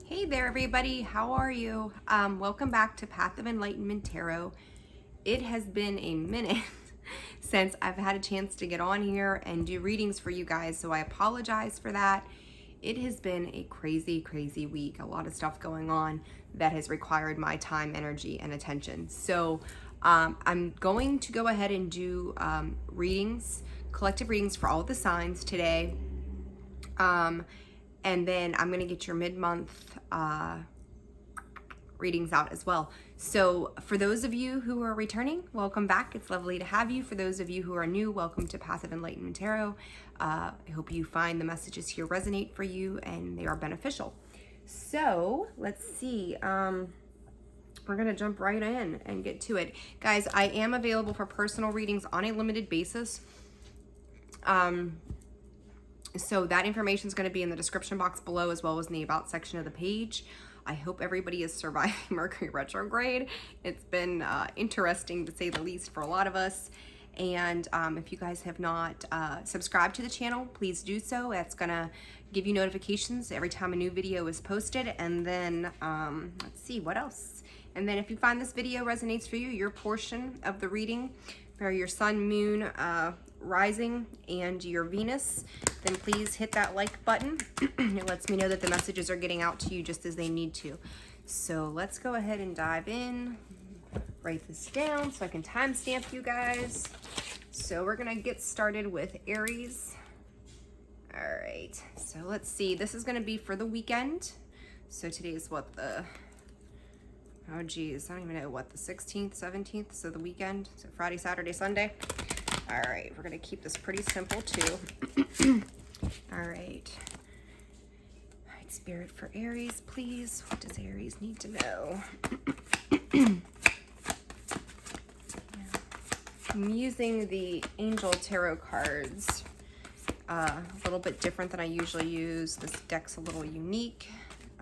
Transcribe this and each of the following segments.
Hey there, everybody. How are you? Welcome back to Path of Enlightenment Tarot. It has been a minute since I've had a chance to get on here and do readings for you guys, so I apologize for that. It has been a crazy, crazy week. A lot of stuff going on that has required my time, energy, and attention. So I'm going to go ahead and do readings, collective readings for all of the signs today. And then I'm going to get your mid-month readings out as well. So for those of you who are returning, welcome back. It's lovely to have you. For those of you who are new, welcome to Path of Enlightenment Tarot. I hope you find the messages here resonate for you and they are beneficial. So let's see. We're going to jump right in and get to it. Guys, I am available for personal readings on a limited basis. So that information is going to be in the description box below as well as in the about section of the page. I hope everybody is surviving Mercury retrograde. It's been interesting to say the least for a lot of us. And if you guys have not subscribed to the channel, please do so. That's going to give you notifications every time a new video is posted. And then let's see what else. And then if you find this video resonates for you, your portion of the reading for your sun, moon, rising, and your Venus, then please hit that like button. It lets me know that the messages are getting out to you just as they need to. So let's go ahead and dive in. Write this down so I can timestamp you guys. So we're gonna get started with Aries. All right, so let's see. This is gonna be for the weekend. So today is what, oh geez, I don't even know what, the 16th, 17th, so the weekend, so Friday, Saturday, Sunday. All right, we're gonna keep this pretty simple too. All right, Spirit for Aries, please. What does Aries need to know? I'm using the Angel Tarot cards, a little bit different than I usually use. This deck's a little unique.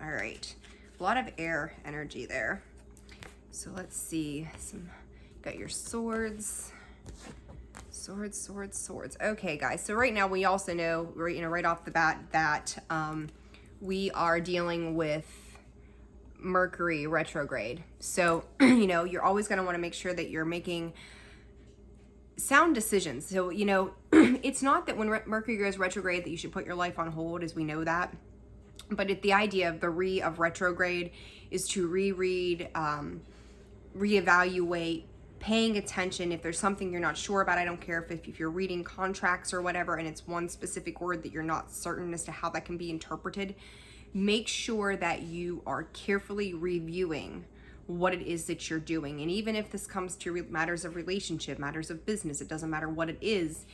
All right, a lot of air energy there. So let's see, got your swords. Swords, swords, swords. Okay, guys, so right now we also know, right off the bat that we are dealing with Mercury retrograde. So, you're always going to want to make sure that you're making sound decisions. So, it's not that when Mercury goes retrograde that you should put your life on hold, as we know that. But the idea of the of retrograde is to reread, reevaluate, paying attention. If there's something you're not sure about, I don't care if you're reading contracts or whatever and it's one specific word that you're not certain as to how that can be interpreted, make sure that you are carefully reviewing what it is that you're doing. And even if this comes to matters of relationship, matters of business, it doesn't matter what it is,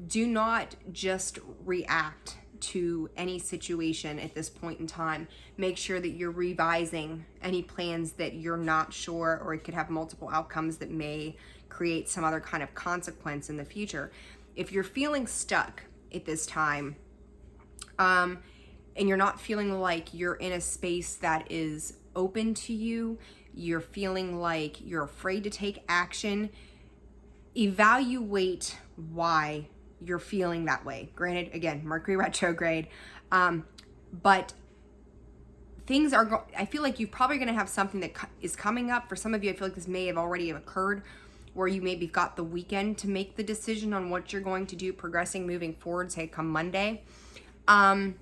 do not just react to any situation at this point in time. Make sure that you're revising any plans that you're not sure, or it could have multiple outcomes that may create some other kind of consequence in the future. If you're feeling stuck at this time, and you're not feeling like you're in a space that is open to you, you're feeling like you're afraid to take action, evaluate why you're feeling that way. Granted, again, Mercury retrograde, but things are, I feel like you're probably going to have something that is coming up. For some of you, I feel like this may have already occurred, where you maybe got the weekend to make the decision on what you're going to do, progressing, moving forward, say come Monday. As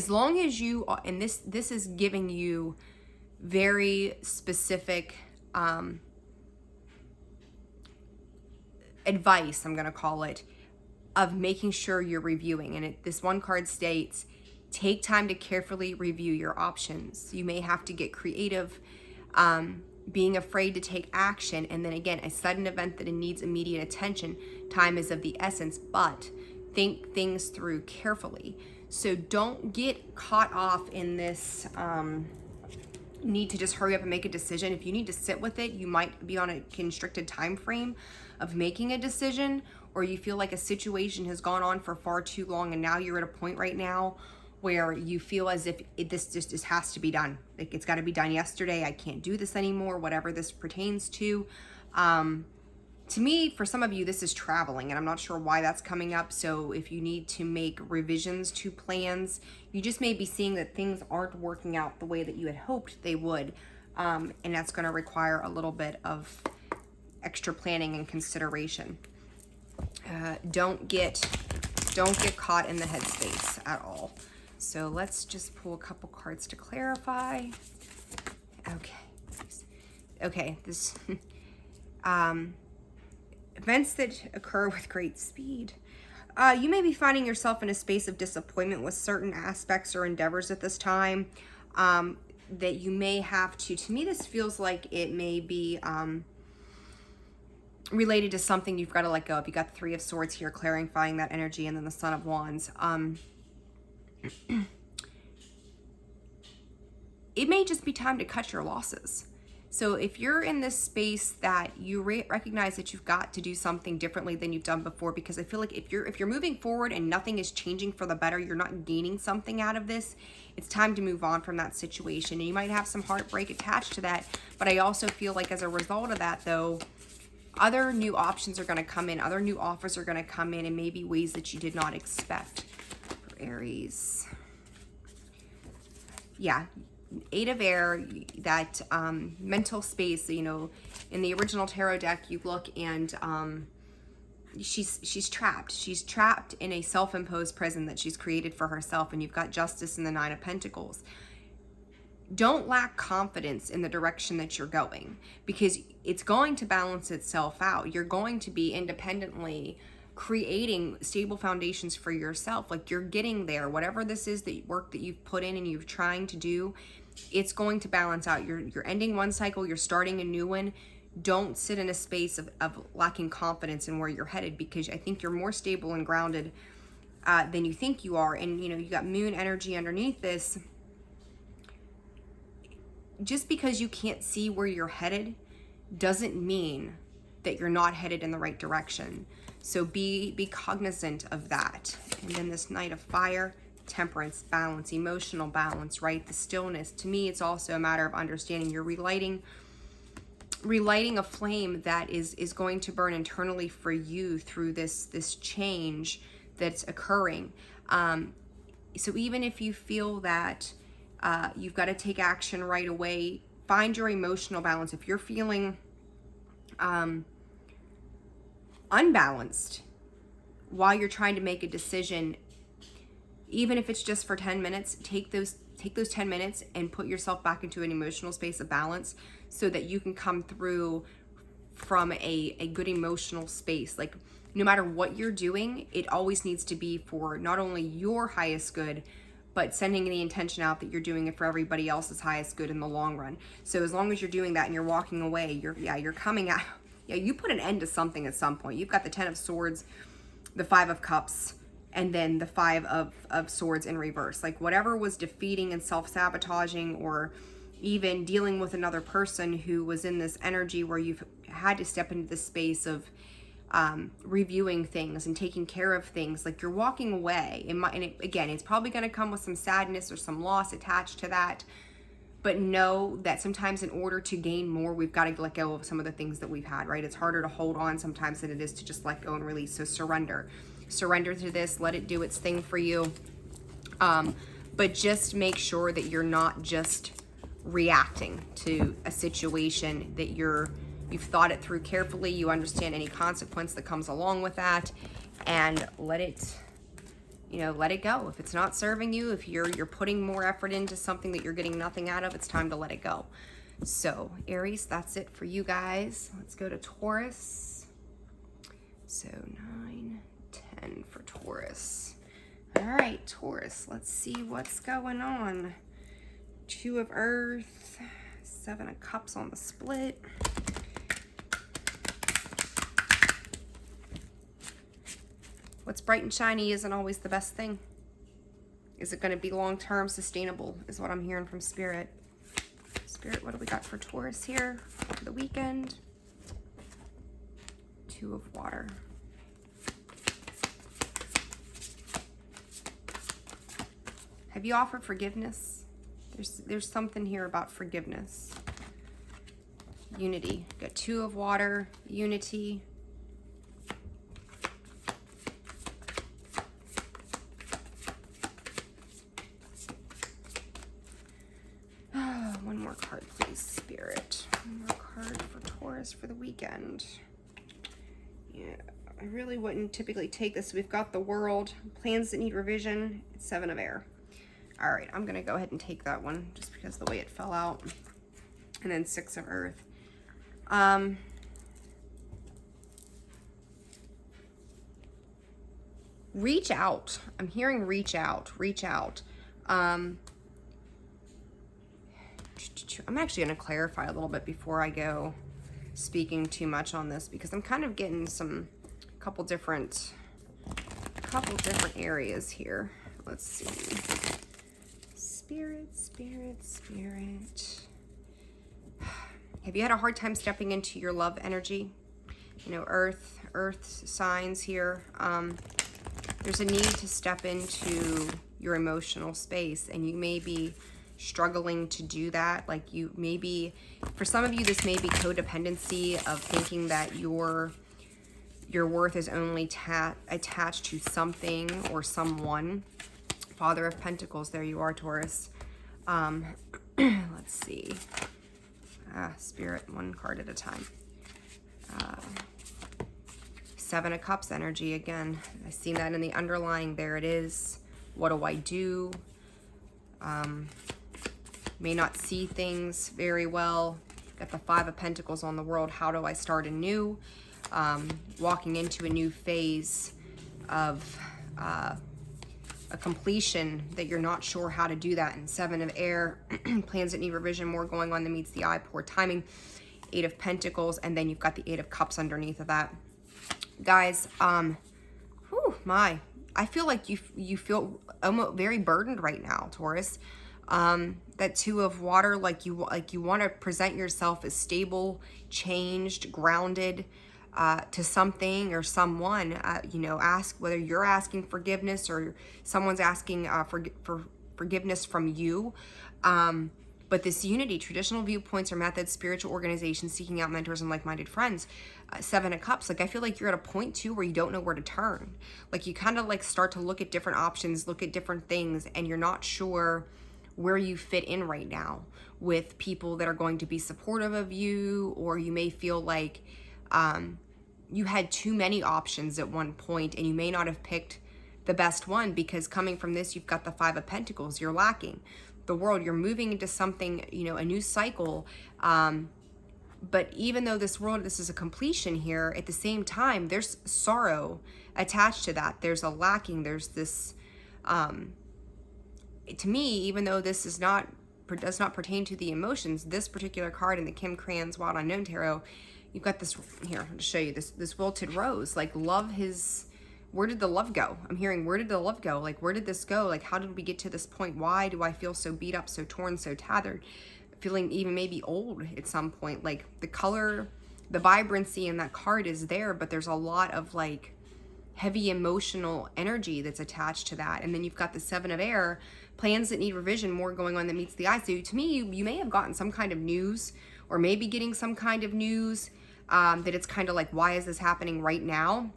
long as you, and this is giving you very specific advice, I'm going to call it, of making sure you're reviewing. And this one card states, take time to carefully review your options. You may have to get creative, being afraid to take action. And then again, a sudden event that needs immediate attention, time is of the essence, but think things through carefully. So don't get caught off in this need to just hurry up and make a decision. If you need to sit with it, you might be on a constricted time frame of making a decision, or you feel like a situation has gone on for far too long and now you're at a point right now where you feel as if this just has to be done. Like it's got to be done yesterday. I can't do this anymore, whatever this pertains to. To me, for some of you, this is traveling, and I'm not sure why that's coming up. So if you need to make revisions to plans, you just may be seeing that things aren't working out the way that you had hoped they would. And that's going to require a little bit of extra planning and consideration. Don't get caught in the headspace at all. So let's just pull a couple cards to clarify. Okay, this events that occur with great speed. You may be finding yourself in a space of disappointment with certain aspects or endeavors at this time, that you may have to me this feels like it may be related to something you've got to let go of. You got the Three of Swords here, clarifying that energy, and then the Son of Wands. It may just be time to cut your losses. So if you're in this space that you recognize that you've got to do something differently than you've done before, because I feel like if you're moving forward and nothing is changing for the better, you're not gaining something out of this, it's time to move on from that situation. And you might have some heartbreak attached to that, but I also feel like as a result of that, though, other new options are going to come in, other new offers are going to come in, and maybe ways that you did not expect. For Aries, yeah, Eight of Air, that mental space. You know, in the original tarot deck, you look and she's trapped. She's trapped in a self-imposed prison that she's created for herself, and you've got Justice and the Nine of Pentacles. Don't lack confidence in the direction that you're going, because it's going to balance itself out. You're going to be independently creating stable foundations for yourself. Like, you're getting there. Whatever this is, that work that you've put in and you're trying to do, it's going to balance out. You're ending one cycle, you're starting a new one. Don't sit in a space of lacking confidence in where you're headed, because I think you're more stable and grounded than you think you are. And you know, you got moon energy underneath this. Just because you can't see where you're headed doesn't mean that you're not headed in the right direction. So be cognizant of that. And then this Knight of Fire, temperance, balance, emotional balance, right? The stillness. To me, it's also a matter of understanding you're relighting a flame that is going to burn internally for you through this change that's occurring. So even if you feel that you've got to take action right away, find your emotional balance. If you're feeling unbalanced while you're trying to make a decision, even if it's just for 10 minutes, take those 10 minutes and put yourself back into an emotional space of balance, so that you can come through from a good emotional space. Like, no matter what you're doing, it always needs to be for not only your highest good, but sending the intention out that you're doing it for everybody else's highest good in the long run. So as long as you're doing that and you're walking away, you're coming out. Yeah, you put an end to something at some point. You've got the Ten of Swords, the Five of Cups, and then the Five of Swords in reverse. Like, whatever was defeating and self-sabotaging, or even dealing with another person who was in this energy where you've had to step into the space of reviewing things and taking care of things, like, you're walking away. Again, it's probably going to come with some sadness or some loss attached to that. But know that sometimes in order to gain more, we've got to let go of some of the things that we've had, right? It's harder to hold on sometimes than it is to just let go and release. So surrender to this, let it do its thing for you. But just make sure that you're not just reacting to a situation, that you've thought it through carefully, you understand any consequence that comes along with that, and let it go. If it's not serving you, if you're putting more effort into something that you're getting nothing out of, it's time to let it go. So Aries, that's it for you guys. Let's go to Taurus. So 9, 10 for Taurus. All right, Taurus, let's see what's going on. Two of Earth, Seven of Cups on the split. What's bright and shiny isn't always the best thing. Is it going to be long-term sustainable, is what I'm hearing from Spirit. Spirit, what do we got for Taurus here for the weekend? Two of Water. Have you offered forgiveness? There's something here about forgiveness. Unity. Got Two of Water, unity. card, please, Spirit. One more card for Taurus for the weekend. Yeah, I really wouldn't typically take this. We've got the World, plans that need revision. It's 7 of Air. All right, I'm gonna go ahead and take that one just because of the way it fell out. And then 6 of Earth. Reach out. I'm hearing reach out, reach out. I'm actually going to clarify a little bit before I go speaking too much on this, because I'm kind of getting a couple different areas here. Let's see. Spirit, spirit, spirit. Have you had a hard time stepping into your love energy? You know, earth signs here. There's a need to step into your emotional space, and you may be struggling to do that. Like, you maybe, for some of you, this may be codependency of thinking that your worth is only attached to something or someone. Father of Pentacles, there you are, Taurus. Let's see. Spirit, one card at a time. 7 of Cups energy again. I seen that in the underlying. There it is. What do I do? May not see things very well. Got the 5 of Pentacles on the World. How do I start anew? Walking into a new phase of a completion that you're not sure how to do that. And 7 of Air, plans that need revision, more going on than meets the eye, poor timing. 8 of Pentacles, and then you've got the 8 of Cups underneath of that. Guys, I feel like you feel almost very burdened right now, Taurus. That 2 of Water, like you want to present yourself as stable, changed, grounded, to something or someone. You know, ask whether you're asking forgiveness or someone's asking for forgiveness from you. But this unity, traditional viewpoints or methods, spiritual organizations, seeking out mentors and like-minded friends. 7 of Cups, like I feel like you're at a point too where you don't know where to turn. Like you kind of like start to look at different options, look at different things, and you're not sure where you fit in right now with people that are going to be supportive of you, or you may feel like you had too many options at one point and you may not have picked the best one, because coming from this, you've got the 5 of Pentacles, you're lacking. The World, you're moving into something, you know, a new cycle. But even though this is a completion here, at the same time, there's sorrow attached to that. There's a lacking. There's this, to me, even though this does not pertain to the emotions, this particular card in the Kim Cran's Wild Unknown Tarot, you've got this here. I'll show you this wilted rose. Like where did the love go? I'm hearing, where did the love go? Like, where did this go? Like, how did we get to this point? Why do I feel so beat up, so torn, so tattered? Feeling even maybe old at some point. Like the color, the vibrancy in that card is there, but there's a lot of like heavy emotional energy that's attached to that. And then you've got the 7 of Air, plans that need revision, more going on than meets the eye. So to me, you may have gotten some kind of news, or maybe getting some kind of news that it's kind of like, why is this happening right now?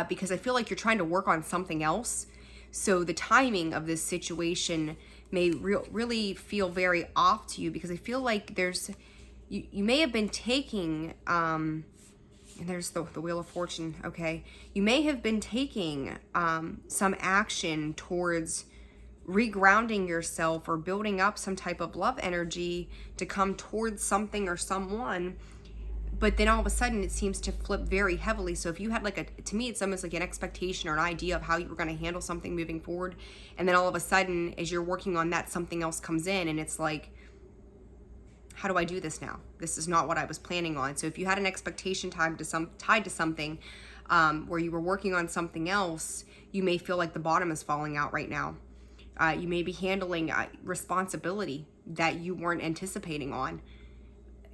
Because I feel like you're trying to work on something else. So the timing of this situation may really feel very off to you, because I feel like you may have been taking, and there's the Wheel of Fortune, okay? You may have been taking some action towards regrounding yourself or building up some type of love energy to come towards something or someone. But then all of a sudden it seems to flip very heavily. So if you had to me, it's almost like an expectation or an idea of how you were going to handle something moving forward. And then all of a sudden, as you're working on that, something else comes in and it's like, how do I do this now? This is not what I was planning on. So if you had an expectation tied to something where you were working on something else, you may feel like the bottom is falling out right now. You may be handling responsibility that you weren't anticipating on.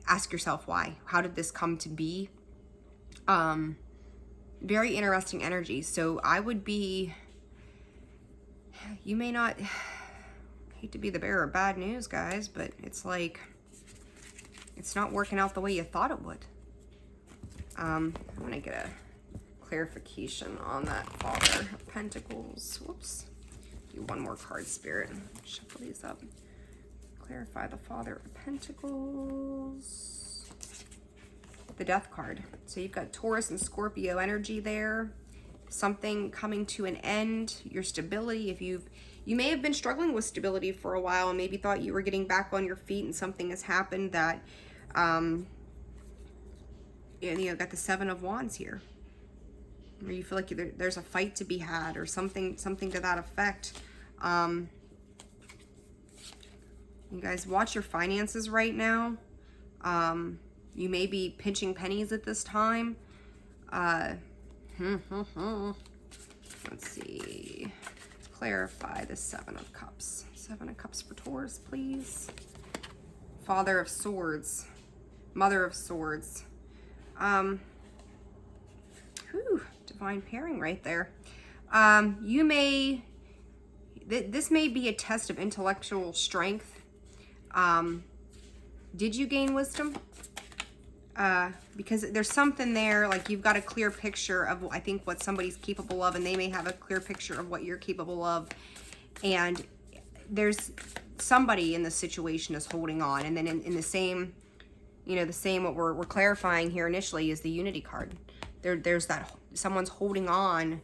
Ask yourself why. How did this come to be? Very interesting energy. So I would be, you may not, hate to be the bearer of bad news, guys, but it's like, it's not working out the way you thought it would. I'm going to get a clarification on that Father of Pentacles. Whoops. Do one more card, Spirit. Shuffle these up. clarify the Father of Pentacles. The Death card. So you've got Taurus and Scorpio energy there. Something coming to an end. Your stability. If you may have been struggling with stability for a while and maybe thought you were getting back on your feet, and something has happened that, you know, got the Seven of Wands here. Or you feel like there's a fight to be had, or something to that effect. You guys, watch your finances right now. You may be pinching pennies at this time. Let's see. Clarify the Seven of Cups. Seven of Cups for Taurus, please. Father of Swords. Mother of Swords. Divine pairing right there. You may... This may be a test of intellectual strength. Did you gain wisdom? Because there's something there, like you've got a clear picture of, I think, what somebody's capable of, and they may have a clear picture of what you're capable of. And there's somebody in this situation is holding on. And then in the same, you know, the same, what we're clarifying here initially is the Unity card. There's that, someone's holding on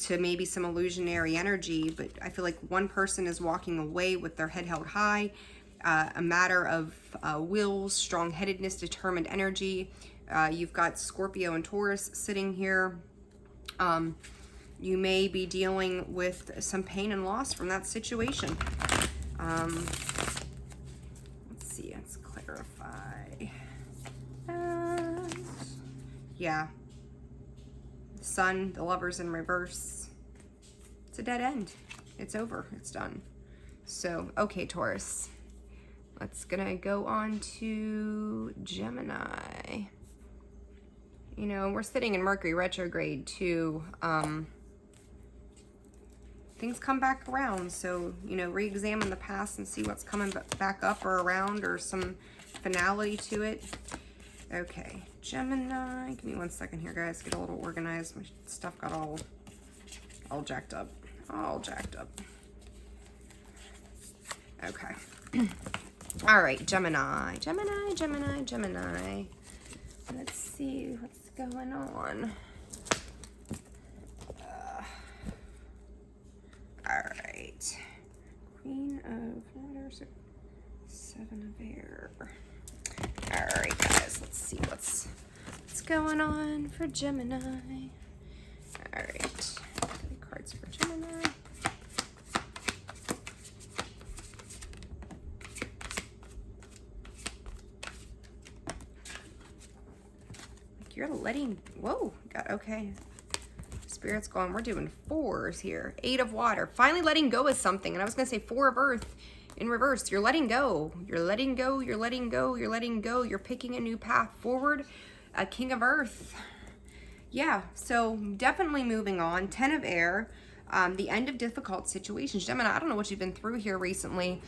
to maybe some illusionary energy, but I feel like one person is walking away with their head held high. A matter of will, strong-headedness, determined energy. You've got Scorpio and Taurus sitting here. You may be dealing with some pain and loss from that situation. Let's see, let's clarify. Yeah. The Sun, the Lovers in reverse. It's a dead end. It's over. It's done. So, okay, Taurus. Let's gonna go on to Gemini. You know, we're sitting in Mercury retrograde too. Things come back around, so, you know, re-examine the past and see what's coming back up or around, or some finality to it. Okay, Gemini. Give me 1 second here, guys. Get a little organized. My stuff got all jacked up. All jacked up. Okay. All right, Gemini. Gemini. Let's see what's going on. All right. Queen of Waters, Seven of Air. All right, guys. Let's see what's going on for Gemini. All right. 3 cards for Gemini. You're letting, whoa, got, okay. Spirit's going, we're doing 4s here. 8 of Water, finally letting go of something. And I was gonna say 4 of Earth in reverse. You're letting go. You're letting go, you're letting go, you're letting go. You're picking a new path forward. King of Earth. Yeah, so definitely moving on. 10 of Air. The end of difficult situations. Gemini, I don't know what you've been through here recently,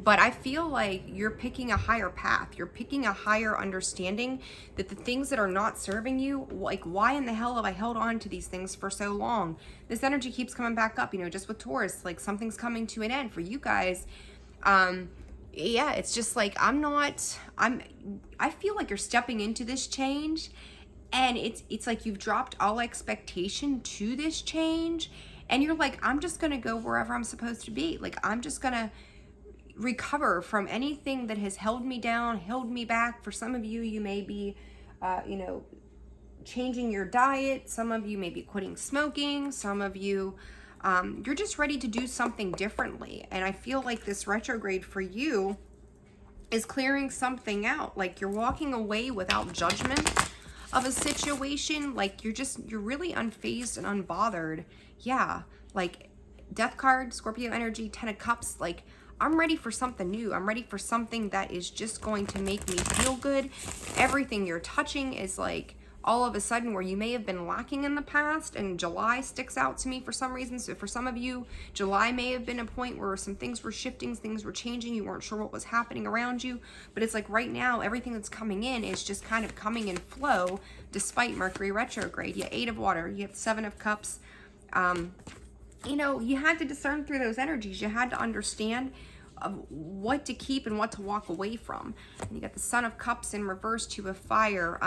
but I feel like you're picking a higher path. You're picking a higher understanding that the things that are not serving you, like, why in the hell have I held on to these things for so long? This energy keeps coming back up, you know, just with Taurus, like something's coming to an end for you guys. Yeah, it's just like, I feel like you're stepping into this change, and it's like you've dropped all expectation to this change. And you're like, I'm just going to go wherever I'm supposed to be. Like, I'm just going to recover from anything that has held me down, held me back. For some of you, you may be, you know, changing your diet. Some of you may be quitting smoking. Some of you, you're just ready to do something differently. And I feel like this retrograde for you is clearing something out. Like, you're walking away without judgment of a situation. Like, you're really unfazed and unbothered. Yeah, like Death card, Scorpio energy, 10 of Cups. Like, I'm ready for something new. I'm ready for something that is just going to make me feel good. Everything you're touching is like all of a sudden where you may have been lacking in the past, and July sticks out to me for some reason. So for some of you, July may have been a point where some things were shifting, things were changing, you weren't sure what was happening around you, but it's like right now, everything that's coming in is just kind of coming in flow despite Mercury retrograde. You have 8 of Water, you have 7 of Cups. You know, you had to discern through those energies. You had to understand of what to keep and what to walk away from. And you got the Son of Cups in reverse, Two of Fire.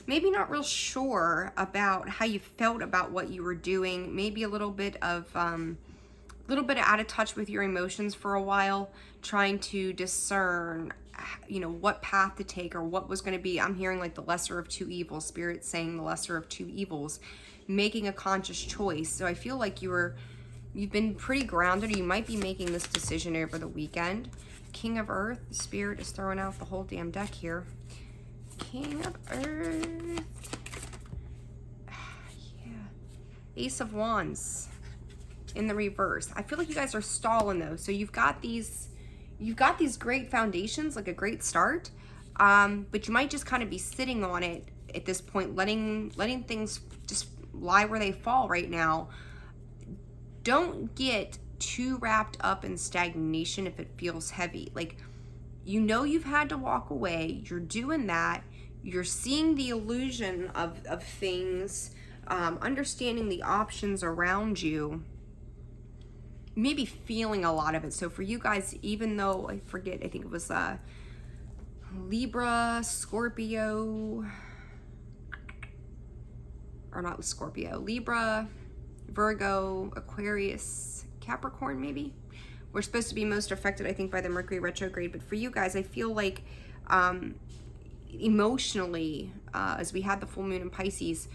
Maybe not real sure about how you felt about what you were doing. Maybe a little bit out of touch with your emotions for a while, trying to discern, you know, what path to take or what was going to be. I'm hearing like the lesser of two evils, Spirit saying the lesser of two evils, making a conscious choice. So I feel like you've been pretty grounded. You might be making this decision over the weekend. King of Earth, Spirit is throwing out the whole damn deck here. King of Earth. Yeah. Ace of Wands in the reverse. I feel like you guys are stalling though. So you've got these great foundations, like a great start. But you might just kind of be sitting on it at this point, letting things just lie where they fall right now. Don't get too wrapped up in stagnation if it feels heavy. Like, you know, you've had to walk away. You're doing that. You're seeing the illusion of things, understanding the options around you, maybe feeling a lot of it. So for you guys, even though I think it was Libra, Scorpio, or not Scorpio, Libra, Virgo, Aquarius, Capricorn maybe. We're supposed to be most affected, I think, by the Mercury retrograde. But for you guys, I feel like emotionally, as we had the full moon in Pisces,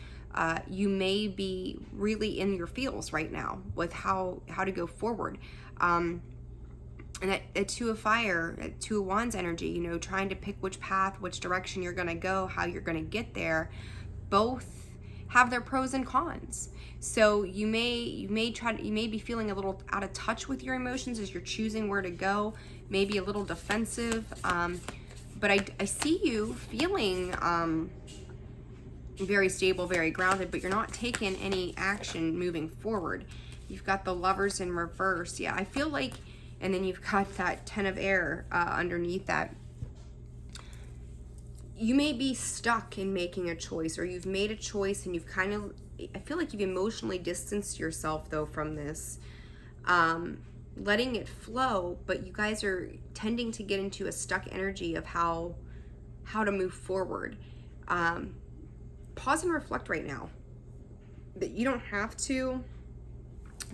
you may be really in your feels right now with how to go forward. And that Two of Fire, Two of Wands energy, you know, trying to pick which path, which direction you're going to go, how you're going to get there, both have their pros and cons. So you may be feeling a little out of touch with your emotions as you're choosing where to go, maybe a little defensive. But I see you feeling very stable, very grounded, but you're not taking any action moving forward. You've got the Lovers in reverse. Yeah, I feel like, and then you've got that Ten of Air underneath that. You may be stuck in making a choice, or you've made a choice and you've kind of, I feel like you've emotionally distanced yourself though from this, letting it flow, but you guys are tending to get into a stuck energy of how to move forward. Pause and reflect right now. That you don't have to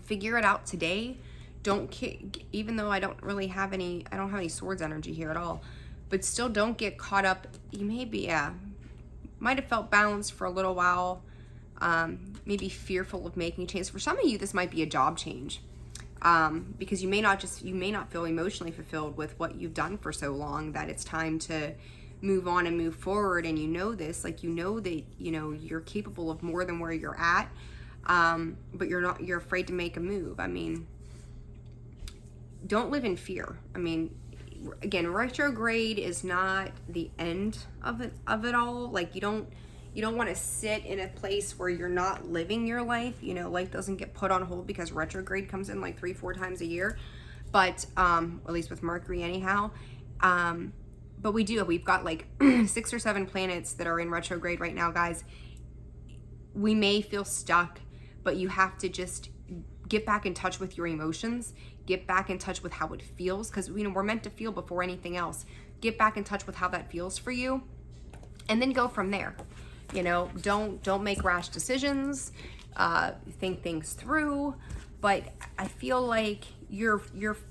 figure it out today. Even though I don't have any swords energy here at all, but still don't get caught up. You might have felt balanced for a little while, maybe fearful of making changes. For some of you, this might be a job change, because you may not feel emotionally fulfilled with what you've done for so long that it's time to move on and move forward. And you know this, like, you know that, you know, you're capable of more than where you're at, but you're afraid to make a move. I mean, don't live in fear. I mean, again, retrograde is not the end of it all. Like, you don't want to sit in a place where you're not living your life. You know, life doesn't get put on hold because retrograde comes in like 3-4 times a year, but at least with Mercury anyhow. But we've got like 6 or 7 planets that are in retrograde right now, guys. We may feel stuck, but you have to just get back in touch with your emotions, get back in touch with how it feels, because, you know, we're meant to feel before anything else. Get back in touch with how that feels for you, and then go from there. You know, don't make rash decisions, think things through. But I feel like you're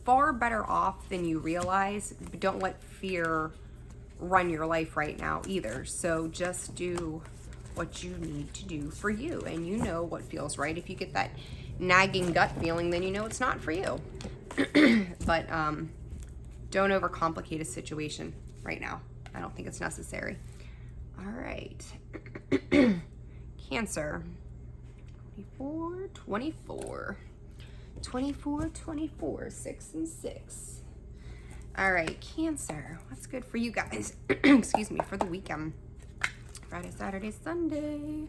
far better off than you realize. But don't let fear run your life right now either. So just do what you need to do for you, and you know what feels right. If you get that nagging gut feeling, then you know it's not for you. But don't overcomplicate a situation right now. I don't think it's necessary. All right. Cancer. 24, 6 and 6. All right, Cancer. What's good for you guys? Excuse me, for the weekend. Friday, Saturday, Sunday.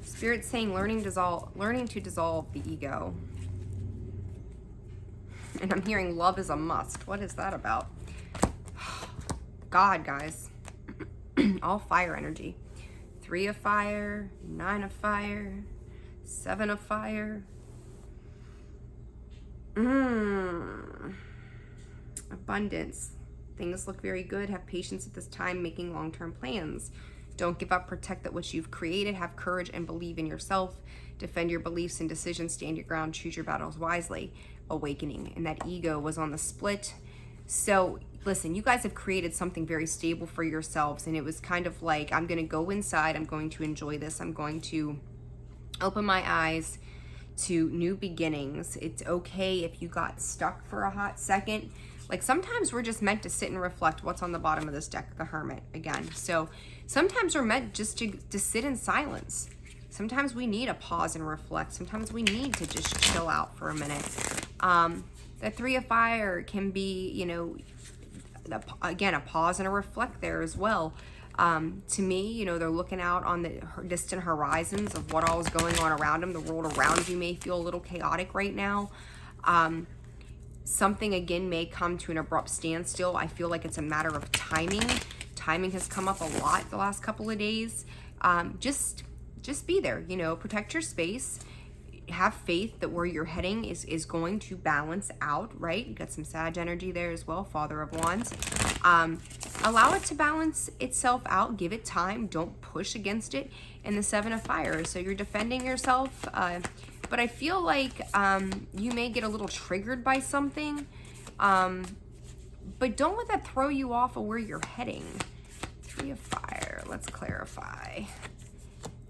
Spirit's saying learning to dissolve the ego. And I'm hearing love is a must. What is that about? God, guys. All fire energy. 3 of fire, 9 of fire, 7 of fire, Abundance. Things look very good. Have patience at this time, making long-term plans. Don't give up. Protect that which you've created. Have courage and believe in yourself. Defend your beliefs and decisions. Stand your ground. Choose your battles wisely. Awakening. And that ego was on the split. So listen, you guys have created something very stable for yourselves. And it was kind of like, I'm going to go inside. I'm going to enjoy this. I'm going to open my eyes to new beginnings. It's okay if you got stuck for a hot second. Like sometimes we're just meant to sit and reflect what's on the bottom of this deck, the Hermit again. So sometimes we're meant just to sit in silence. Sometimes we need a pause and reflect. Sometimes we need to just chill out for a minute. The Three of Fire can be, you know, again, a pause and a reflect there as well. To me, you know, they're looking out on the distant horizons of what all is going on around them. The world around you may feel a little chaotic right now. Something again may come to an abrupt standstill. I feel like it's a matter of timing. Timing has come up a lot the last couple of days. Just be there, you know, protect your space. Have faith that where you're heading is going to balance out, right? You got some Sag energy there as well, Father of Wands. Allow it to balance itself out. Give it time. Don't push against it. And the Seven of Fire. So you're defending yourself. But I feel like you may get a little triggered by something. But don't let that throw you off of where you're heading. Three of Fire. Let's clarify.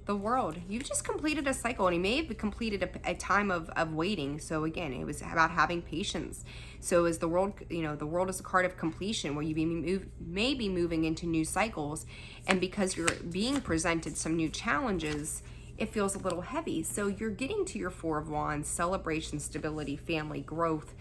The World. You've just completed a cycle, and you may have completed a time of waiting. So again, it was about having patience. So as the World, you know, the World is a card of completion where you may be moving into new cycles. And because you're being presented some new challenges, it feels a little heavy. So you're getting to your Four of Wands, celebration, stability, family, growth,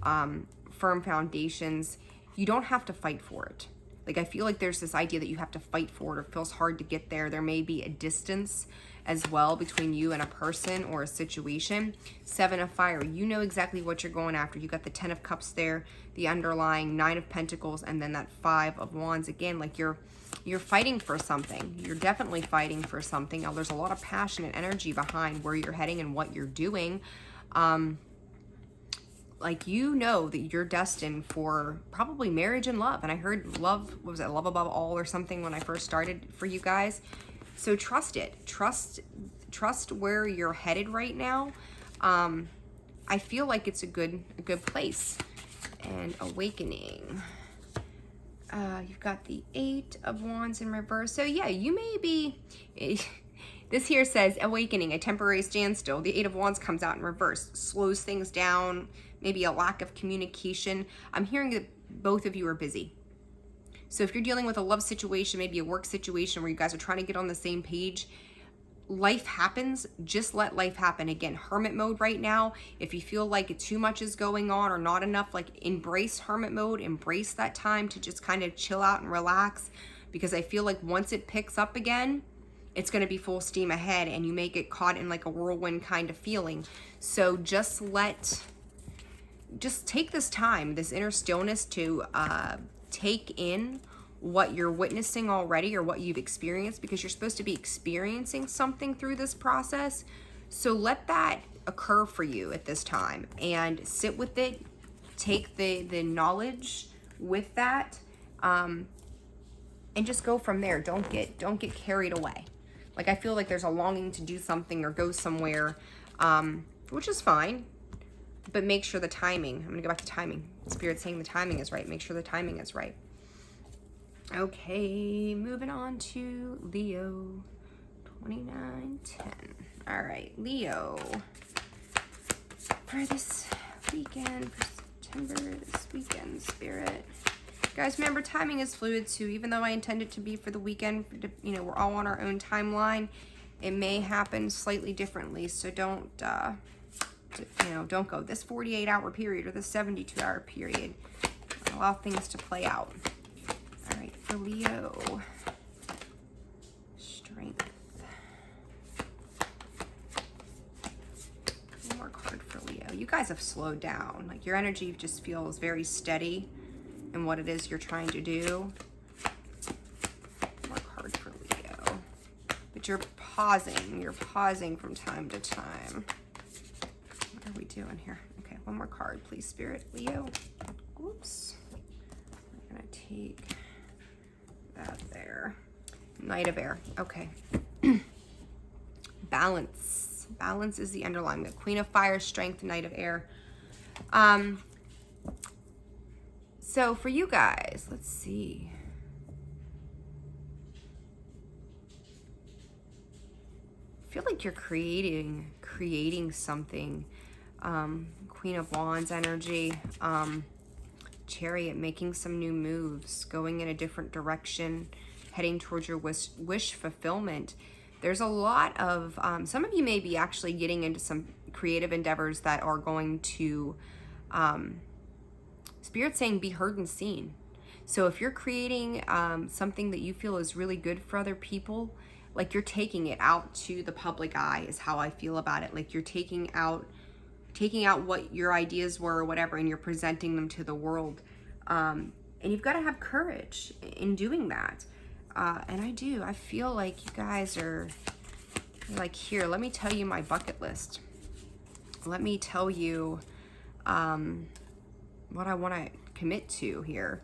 firm foundations. You don't have to fight for it. Like, I feel like there's this idea that you have to fight for it, or it feels hard to get there. There may be a distance as well between you and a person or a situation. Seven of Fire, you know exactly what you're going after. You got the Ten of Cups there, the underlying Nine of Pentacles, and then that Five of Wands. Again, like you're fighting for something. You're definitely fighting for something. Now, there's a lot of passion and energy behind where you're heading and what you're doing. Like, you know that you're destined for probably marriage and love. And I heard love, what was it, love above all or something when I first started for you guys. So trust it. Trust where you're headed right now. I feel like it's a good place. And awakening. You've got the Eight of Wands in reverse. So yeah, you may be... This here says awakening, a temporary standstill. The Eight of Wands comes out in reverse, slows things down, maybe a lack of communication. I'm hearing that both of you are busy. So if you're dealing with a love situation, maybe a work situation where you guys are trying to get on the same page, life happens. Just let life happen. Again, hermit mode right now. If you feel like too much is going on or not enough, like, embrace hermit mode, embrace that time to just kind of chill out and relax, because I feel like once it picks up again, it's going to be full steam ahead, and you may get caught in like a whirlwind kind of feeling. So just take this time, this inner stillness, to take in what you're witnessing already or what you've experienced, because you're supposed to be experiencing something through this process. So let that occur for you at this time and sit with it. Take the knowledge with that, and just go from there. Don't get carried away. Like, I feel like there's a longing to do something or go somewhere, which is fine, but make sure the timing, I'm gonna go back to timing. Spirit's saying the timing is right. Make sure the timing is right. Okay, moving on to Leo, 2910. All right, Leo, for this weekend, for September, this weekend, Spirit. Guys, remember, timing is fluid too. Even though I intend it to be for the weekend, you know, we're all on our own timeline. It may happen slightly differently. So don't, don't go this 48-hour period or this 72-hour period. Allow things to play out. All right, for Leo, strength. One more card for Leo. You guys have slowed down. Like, your energy just feels very steady in what it is you're trying to do. More card for Leo. But you're pausing from time to time. What are we doing here? Okay, one more card, please, Spirit. Leo. Oops. I'm gonna take that there. Knight of Air. Okay. Balance. Balance is the underlying. The Queen of Fire, Strength, Knight of Air. So for you guys, let's see. I feel like you're creating something. Queen of Wands energy. Chariot, making some new moves, going in a different direction, heading towards your wish fulfillment. There's a lot of, some of you may be actually getting into some creative endeavors that are going to, Spirit's saying be heard and seen. So if you're creating something that you feel is really good for other people, like you're taking it out to the public eye is how I feel about it. Like you're taking out what your ideas were or whatever, and you're presenting them to the world. And you've got to have courage in doing that. And I feel like you guys are like, here, let me tell you my bucket list. Let me tell you what I want to commit to here.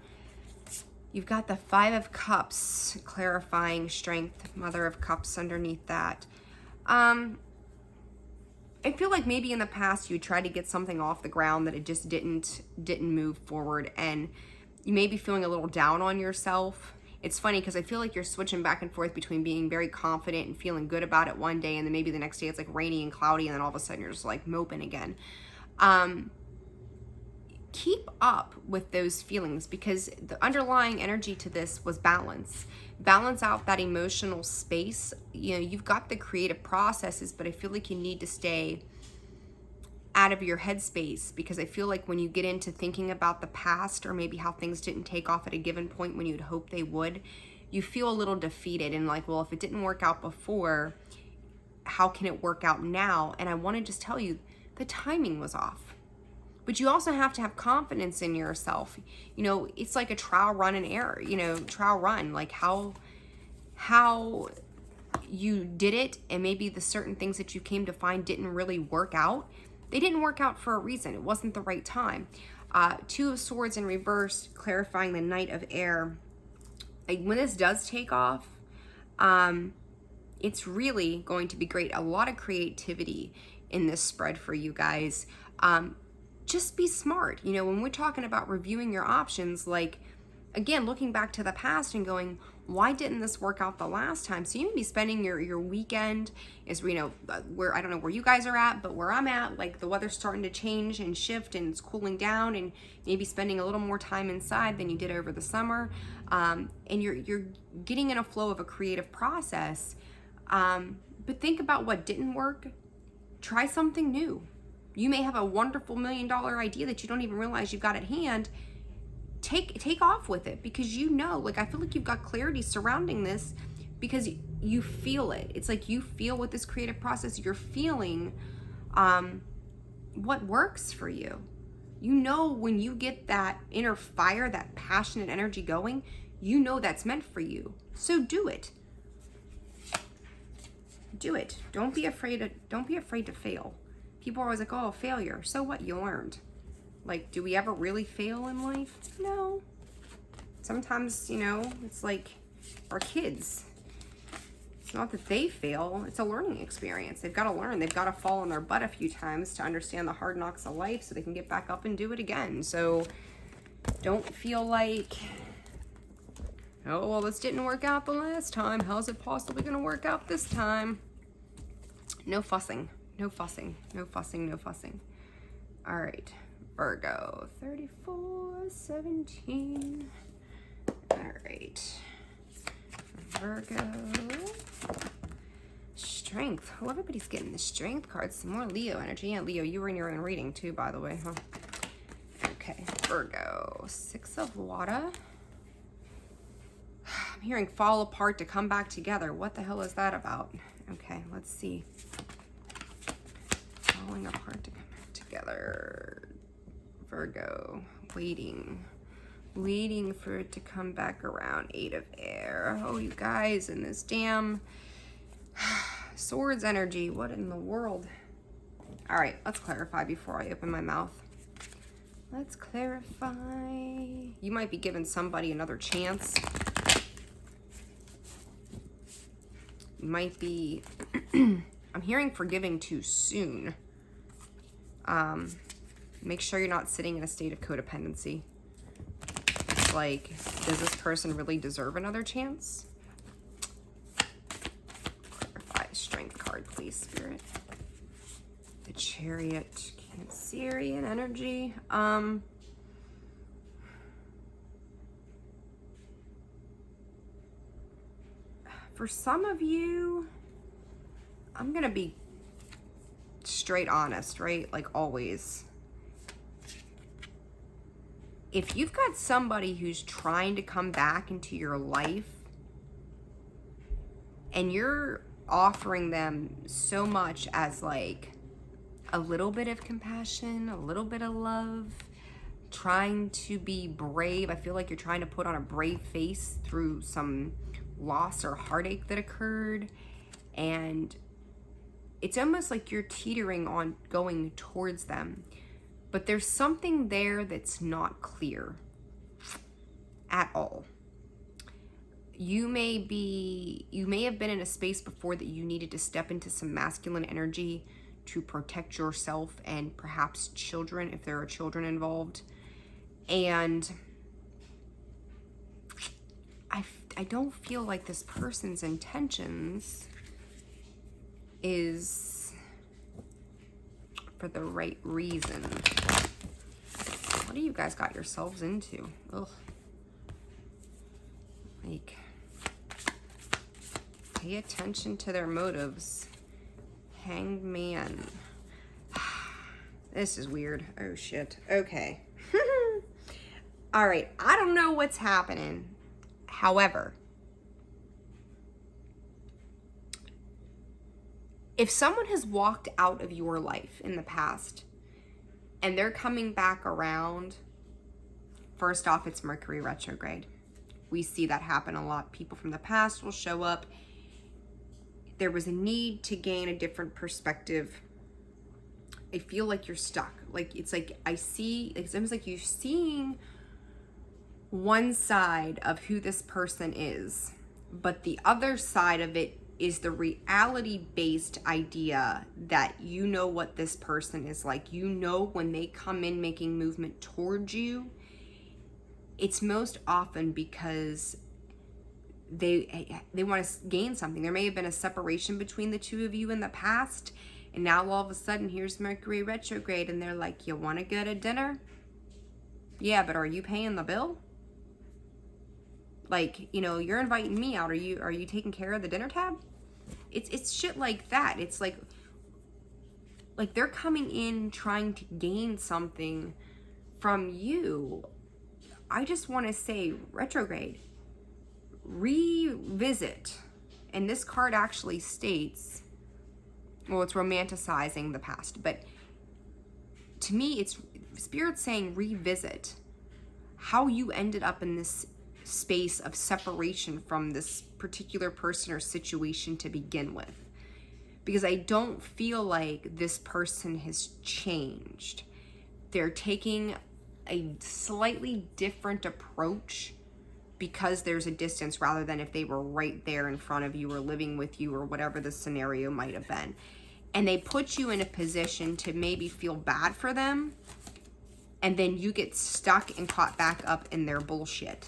You've got the Five of Cups, clarifying strength, Mother of Cups underneath that. I feel like maybe in the past you tried to get something off the ground that it just didn't move forward, and you may be feeling a little down on yourself. It's funny because I feel like you're switching back and forth between being very confident and feeling good about it one day, and then maybe the next day it's like rainy and cloudy, and then all of a sudden you're just like moping again. Keep up with those feelings, because the underlying energy to this was balance. Balance out that emotional space. You know, you've got the creative processes, but I feel like you need to stay out of your headspace, because I feel like when you get into thinking about the past, or maybe how things didn't take off at a given point when you'd hoped they would, you feel a little defeated and like, well, if it didn't work out before, how can it work out now? And I want to just tell you, the timing was off. But you also have to have confidence in yourself. You know, it's like a trial run and error, trial run, like how you did it, and maybe the certain things that you came to find didn't really work out. They didn't work out for a reason. It wasn't the right time. Two of Swords in reverse, clarifying the Knight of Air. When this does take off, it's really going to be great. A lot of creativity in this spread for you guys. Just be smart. When we're talking about reviewing your options, like, again, looking back to the past and going, why didn't this work out the last time? So you may be spending your weekend where, I don't know where you guys are at, but where I'm at, like the weather's starting to change and shift and it's cooling down, and maybe spending a little more time inside than you did over the summer. And you're getting in a flow of a creative process. But think about what didn't work. Try something new. You may have a wonderful $1 million idea that you don't even realize you've got at hand. Take off with it, because I feel like you've got clarity surrounding this, because you feel it. It's like you feel with this creative process, you're feeling what works for you. When you get that inner fire, that passionate energy going, that's meant for you. So do it. Do it. Don't be afraid to fail. People are always like, oh, failure. So what? You learned. Like, do we ever really fail in life? No. Sometimes, it's like our kids. It's not that they fail. It's a learning experience. They've got to learn. They've got to fall on their butt a few times to understand the hard knocks of life so they can get back up and do it again. So don't feel like, oh, well, this didn't work out the last time. How's it possibly going to work out this time? No fussing. No fussing, no fussing, no fussing. All right, Virgo, 34-17. All right, Virgo. Strength. Oh, everybody's getting the strength cards. Some more Leo energy. Yeah, Leo, you were in your own reading too, by the way, huh? Okay, Virgo, 6 of Water. I'm hearing fall apart to come back together. What the hell is that about? Okay, let's see. Falling apart to come back together. Virgo, waiting for it to come back around. 8 of Air. Oh, you guys, in this damn Swords energy. What in the world? All right, let's clarify before I open my mouth. Let's clarify. You might be giving somebody another chance. You might be, I'm hearing forgiving too soon. Make sure you're not sitting in a state of codependency. It's like, does this person really deserve another chance? Clarify. Strength card, please, Spirit. The Chariot. Cancerian energy. For some of you, I'm gonna be straight honest, right? Like always. If you've got somebody who's trying to come back into your life and you're offering them so much as like a little bit of compassion, a little bit of love, trying to be brave. I feel like you're trying to put on a brave face through some loss or heartache that occurred. And it's almost like you're teetering on going towards them. But there's something there that's not clear at all. You may have been in a space before that you needed to step into some masculine energy to protect yourself and perhaps children, if there are children involved. And I don't feel like this person's intentions is for the right reason. What do you guys got yourselves into? Ugh. Like, pay attention to their motives. Hanged Man. This is weird. Oh shit. Okay. All right. I don't know what's happening. However, if someone has walked out of your life in the past and they're coming back around, first off, it's Mercury retrograde. We see that happen a lot. People from the past will show up. There was a need to gain a different perspective. I feel like you're stuck. Like, it's like it's almost like you're seeing one side of who this person is, but the other side of it is the reality-based idea that you know what this person is like. You know when they come in making movement towards you, it's most often because they want to gain something. There may have been a separation between the two of you in the past, and now all of a sudden here's Mercury retrograde and they're like, you want to go to dinner? Yeah, but are you paying the bill? Like, you know, you're inviting me out. Are you taking care of the dinner tab? It's shit like that. It's like they're coming in trying to gain something from you. I just want to say, retrograde, revisit. And this card actually states, well, it's romanticizing the past, but to me, it's Spirit saying revisit how you ended up in this space of separation from this particular person or situation to begin with. Because I don't feel like this person has changed. They're taking a slightly different approach because there's a distance, rather than if they were right there in front of you or living with you or whatever the scenario might have been. And they put you in a position to maybe feel bad for them, and then you get stuck and caught back up in their bullshit.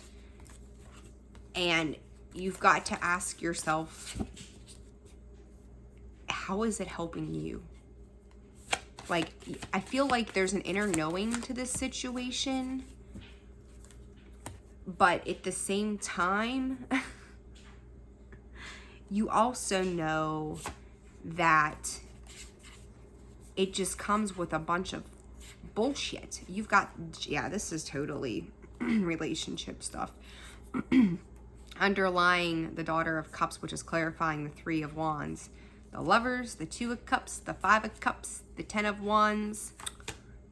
And you've got to ask yourself, how is it helping you? Like, I feel like there's an inner knowing to this situation, but at the same time, you also know that it just comes with a bunch of bullshit. You've got, yeah, this is totally relationship stuff. Underlying the Daughter of Cups, which is clarifying the Three of Wands. The Lovers, the Two of Cups, the Five of Cups, the Ten of Wands,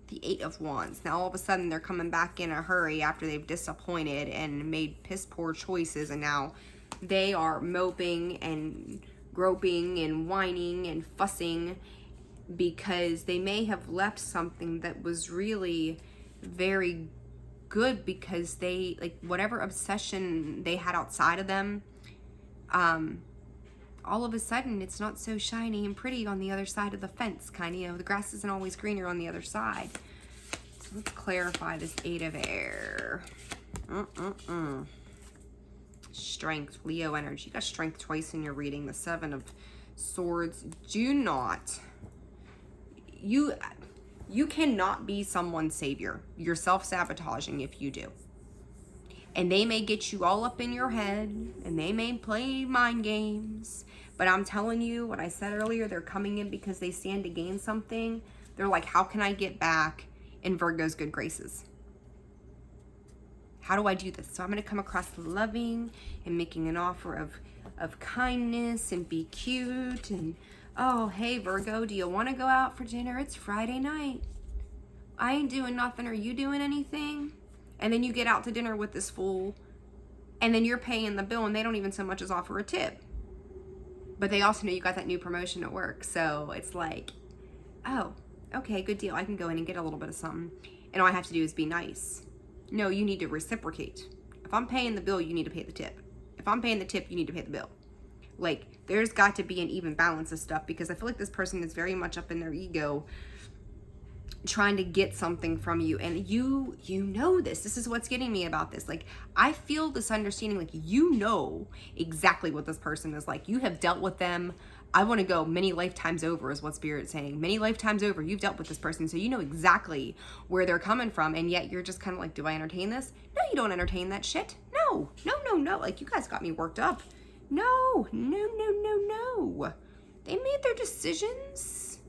the Eight of Wands. Now all of a sudden they're coming back in a hurry after they've disappointed and made piss poor choices, and now they are moping and groping and whining and fussing because they may have left something that was really very good, because they, like, whatever obsession they had outside of them, all of a sudden it's not so shiny and pretty on the other side of the fence, kind of, you know, the grass isn't always greener on the other side. So let's clarify this 8 of air. Strength, Leo energy. You got strength twice in your reading. The 7 of Swords. Do not, you cannot be someone's savior. You're self-sabotaging if you do. And they may get you all up in your head, and they may play mind games, but I'm telling you what I said earlier, they're coming in because they stand to gain something. They're like, how can I get back in Virgo's good graces? How do I do this? So I'm going to come across loving and making an offer of kindness and be cute. And, oh, hey, Virgo, do you want to go out for dinner? It's Friday night. I ain't doing nothing. Are you doing anything? And then you get out to dinner with this fool, and then you're paying the bill, and they don't even so much as offer a tip. But they also know you got that new promotion at work. So it's like, oh, okay, good deal. I can go in and get a little bit of something. And all I have to do is be nice. No, you need to reciprocate. If I'm paying the bill, you need to pay the tip. If I'm paying the tip, you need to pay the bill. Like, there's got to be an even balance of stuff, because I feel like this person is very much up in their ego, trying to get something from you. And you know this is what's getting me about this. Like, I feel this understanding, like, you know exactly what this person is like. You have dealt with them. I want to go many lifetimes over is what Spirit's saying. Many lifetimes over, you've dealt with this person, so you know exactly where they're coming from, and yet you're just kind of like, do I entertain this? No, you don't entertain that shit. No. Like, you guys got me worked up. No. They made their decisions.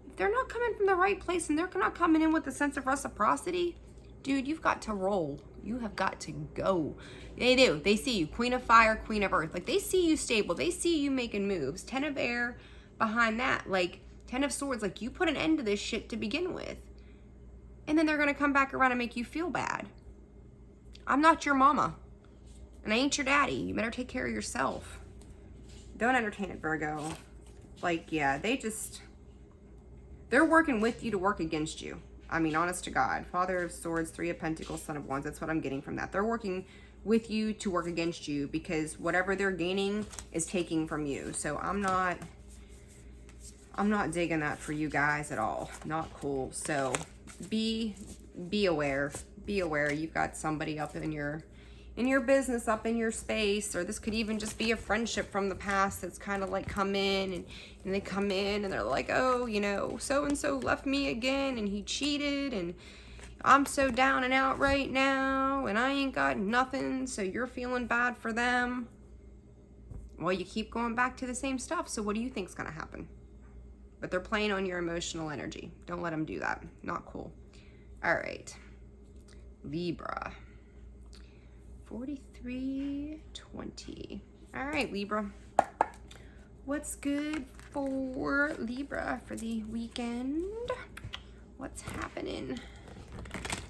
If they're not coming from the right place and they're not coming in with a sense of reciprocity, dude, you've got to roll. You have got to go. They do. They see you. Queen of fire, queen of earth. Like, they see you stable. They see you making moves. 10 of air behind that. Like, 10 of swords. Like, you put an end to this shit to begin with. And then they're going to come back around and make you feel bad. I'm not your mama. And I ain't your daddy. You better take care of yourself. Don't entertain it, Virgo. Like, yeah, they're working with you to work against you. I mean, honest to God. Father of Swords, 3 of Pentacles, Son of Wands. That's what I'm getting from that. They're working with you to work against you, because whatever they're gaining is taking from you. So I'm not digging that for you guys at all. Not cool. So be aware. Be aware. You've got somebody up in your business, up in your space, or this could even just be a friendship from the past that's kind of like come in, and they come in and they're like, oh, you know, so-and-so left me again, and he cheated, and I'm so down and out right now, and I ain't got nothing, so you're feeling bad for them. Well, you keep going back to the same stuff, so what do you think's gonna happen? But they're playing on your emotional energy. Don't let them do that. Not cool. All right. Libra. 4320. All right, Libra. What's good for Libra for the weekend? What's happening?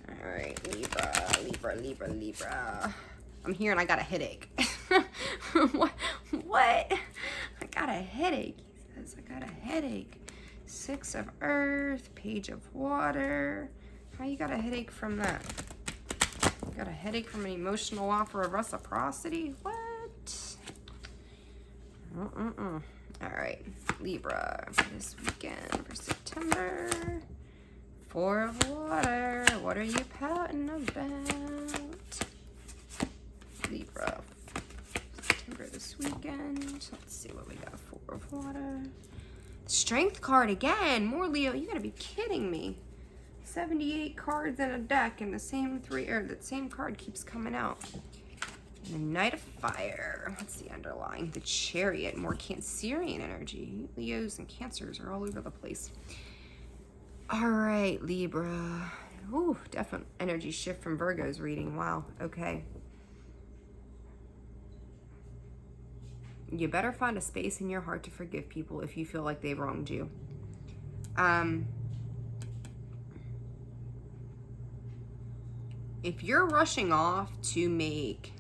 All right, Libra. I'm here and I got a headache. What? I got a headache. He says, I got a headache. 6 of Earth, Page of Water. How you got a headache from that? Got a headache from an emotional offer of reciprocity? What? All right, Libra, for this weekend, for September. 4 of Water. What are you pouting about? Libra, September this weekend. Let's see what we got. 4 of Water. Strength card again. More Leo. You gotta be kidding me. 78 cards in a deck, and the same card keeps coming out. And the Knight of Fire. What's the underlying? The Chariot. More Cancerian energy. Leos and Cancers are all over the place. All right, Libra. Ooh, definite energy shift from Virgo's reading. Wow. Okay. You better find a space in your heart to forgive people if you feel like they've wronged you. If you're rushing off to make,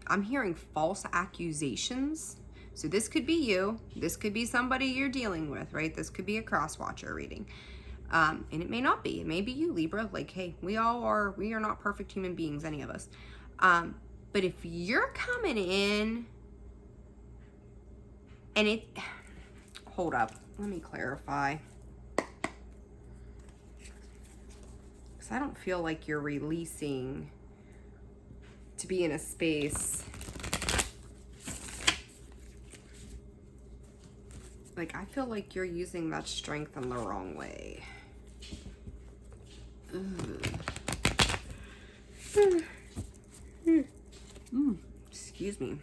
I'm hearing false accusations. So this could be you. This could be somebody you're dealing with, right? This could be a cross-watcher reading. And it may not be. It may be you, Libra. Like, hey, we are not perfect human beings, any of us. But if you're coming in and hold up, let me clarify. Because I don't feel like you're releasing to be in a space. Like, I feel like you're using that strength in the wrong way. Excuse me.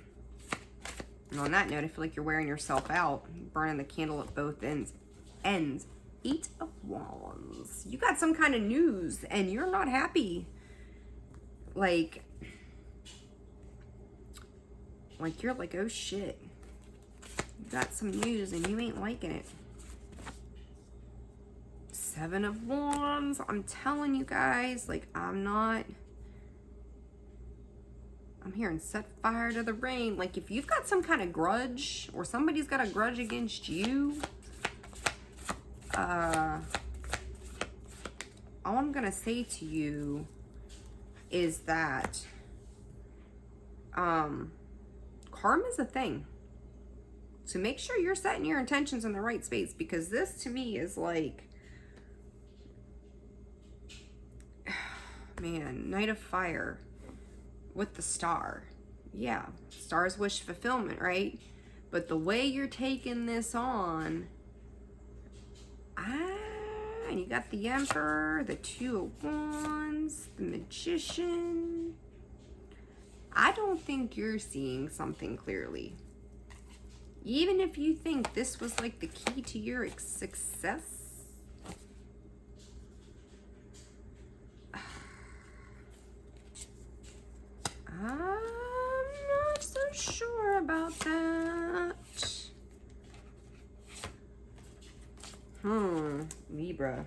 And on that note, I feel like you're wearing yourself out, burning the candle at both ends. Eight of Wands. You got some kind of news and you're not happy. Like you're like, oh shit. You got some news and you ain't liking it. Seven of Wands. I'm telling you guys, like, I'm hearing set fire to the rain. Like, if you've got some kind of grudge or somebody's got a grudge against you, all I'm gonna say to you is that karma's a thing. So make sure you're setting your intentions in the right space, because this to me is like, man, Knight of Fire with the Star. Yeah, Star's wish fulfillment, right? But the way you're taking this on, and you got the Emperor, the Two of Wands, the Magician. I don't think you're seeing something clearly. Even if you think this was like the key to your success, I'm not so sure about that. Libra.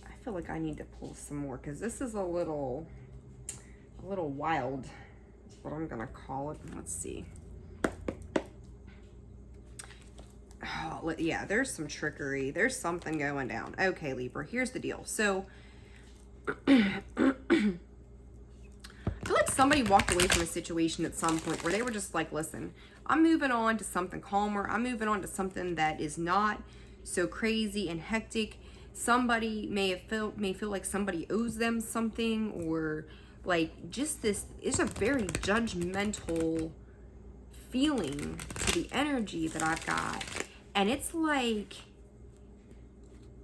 I feel like I need to pull some more, because this is a little wild, is what I'm gonna call it. Let's see. Oh, yeah, there's some trickery. There's something going down. Okay, Libra, here's the deal. So, I feel like somebody walked away from a situation at some point where they were just like, listen, I'm moving on to something calmer. I'm moving on to something that is not so crazy and hectic. Somebody may feel like somebody owes them something, or like just this is a very judgmental feeling to the energy that I've got. And it's like,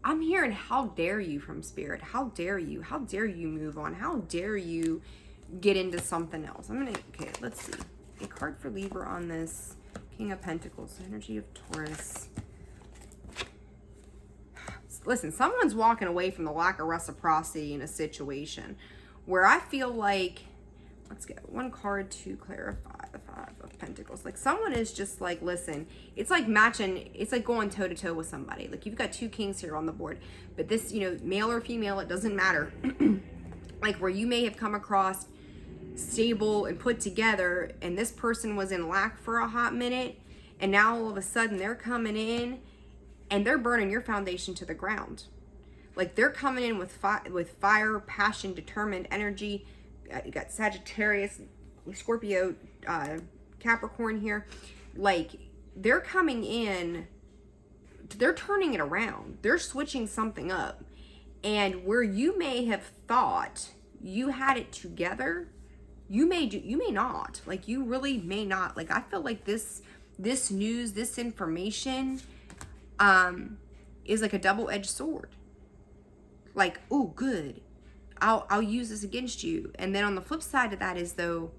I'm hearing, how dare you from Spirit? How dare you? How dare you move on? How dare you get into something else? Okay, let's see. A card for Libra on this. King of Pentacles, energy of Taurus. Listen, someone's walking away from the lack of reciprocity in a situation where I feel like, let's get one card to clarify the Five of Pentacles. Like, someone is just like, listen, it's like matching, it's like going toe to toe with somebody. Like, you've got two kings here on the board, but this, you know, male or female, it doesn't matter. Like, where you may have come across stable and put together, and this person was in lack for a hot minute, and now all of a sudden they're coming in and they're burning your foundation to the ground. Like, they're coming in with fire, passion, determined energy. You got Sagittarius, Scorpio, Capricorn here. Like, they're coming in, they're turning it around. They're switching something up. And where you may have thought you had it together, you may not. Like, you really may not. Like, I feel like this news, this information, is like a double-edged sword. Like, oh, good, I'll use this against you. And then on the flip side of that is, though,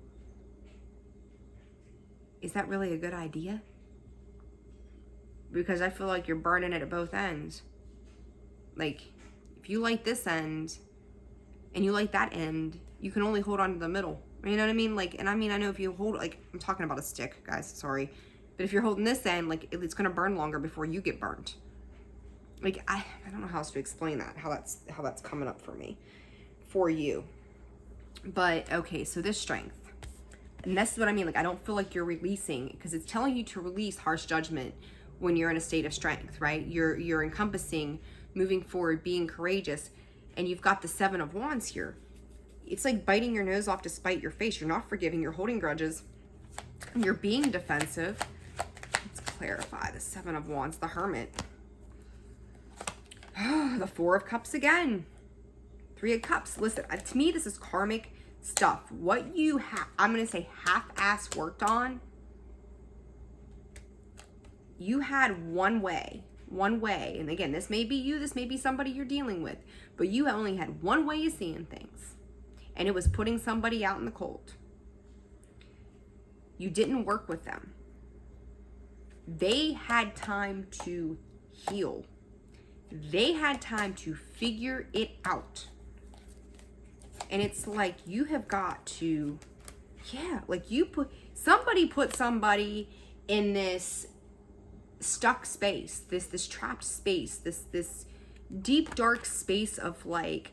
is that really a good idea? Because I feel like you're burning it at both ends. Like, if you like this end and you like that end, you can only hold on to the middle. You know what I mean? Like, and I mean, I know if you hold, like, I'm talking about a stick, guys, sorry. But if you're holding this end, like, it's going to burn longer before you get burnt. Like, I don't know how else to explain that, how that's coming up for me, for you. But, okay, so this strength. And that's what I mean. Like, I don't feel like you're releasing, because it's telling you to release harsh judgment when you're in a state of strength, right? You're encompassing moving forward, being courageous, and you've got the Seven of Wands here. It's like biting your nose off to spite your face. You're not forgiving. You're holding grudges. You're being defensive. Let's clarify the Seven of Wands, the Hermit. The Four of Cups again. Three of Cups. Listen, to me, this is karmic stuff. What you have, I'm going to say half-ass worked on, you had one way. And again, this may be you, this may be somebody you're dealing with, but you only had one way of seeing things. And it was putting somebody out in the cold. You didn't work with them. They had time to heal. They had time to figure it out. And it's like, you have got to, like somebody put somebody in this stuck space, this trapped space, this deep, dark space of like,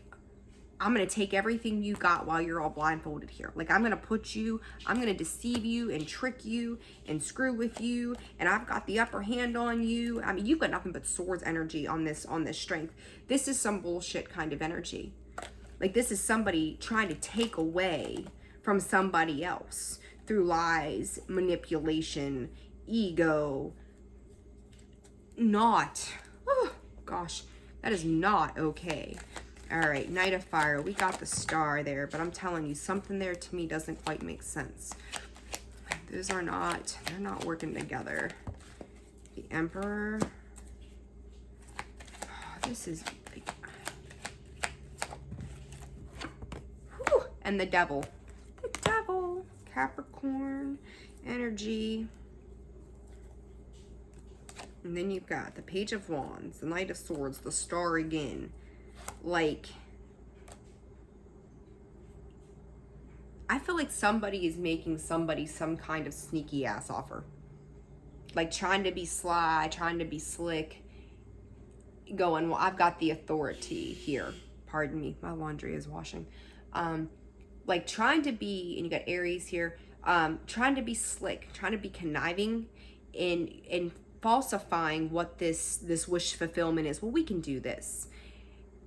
I'm going to take everything you got while you're all blindfolded here. Like, I'm going to deceive you and trick you and screw with you. And I've got the upper hand on you. I mean, you've got nothing but swords energy on this strength. This is some bullshit kind of energy. Like, this is somebody trying to take away from somebody else through lies, manipulation, ego. Oh gosh, that is not okay. All right, Knight of Fire. We got the Star there, but I'm telling you, something there to me doesn't quite make sense. They're not working together. The Emperor. Oh, this is like, whew. And the Devil. The Devil. Capricorn energy. And then you've got the Page of Wands, the Knight of Swords, the Star again. Like, I feel like somebody is making somebody some kind of sneaky ass offer. Like, trying to be sly, trying to be slick. Going, well, I've got the authority here. Pardon me, my laundry is washing. Like, trying to be, and you got Aries here, trying to be slick, trying to be conniving in falsifying what this wish fulfillment is. Well, we can do this.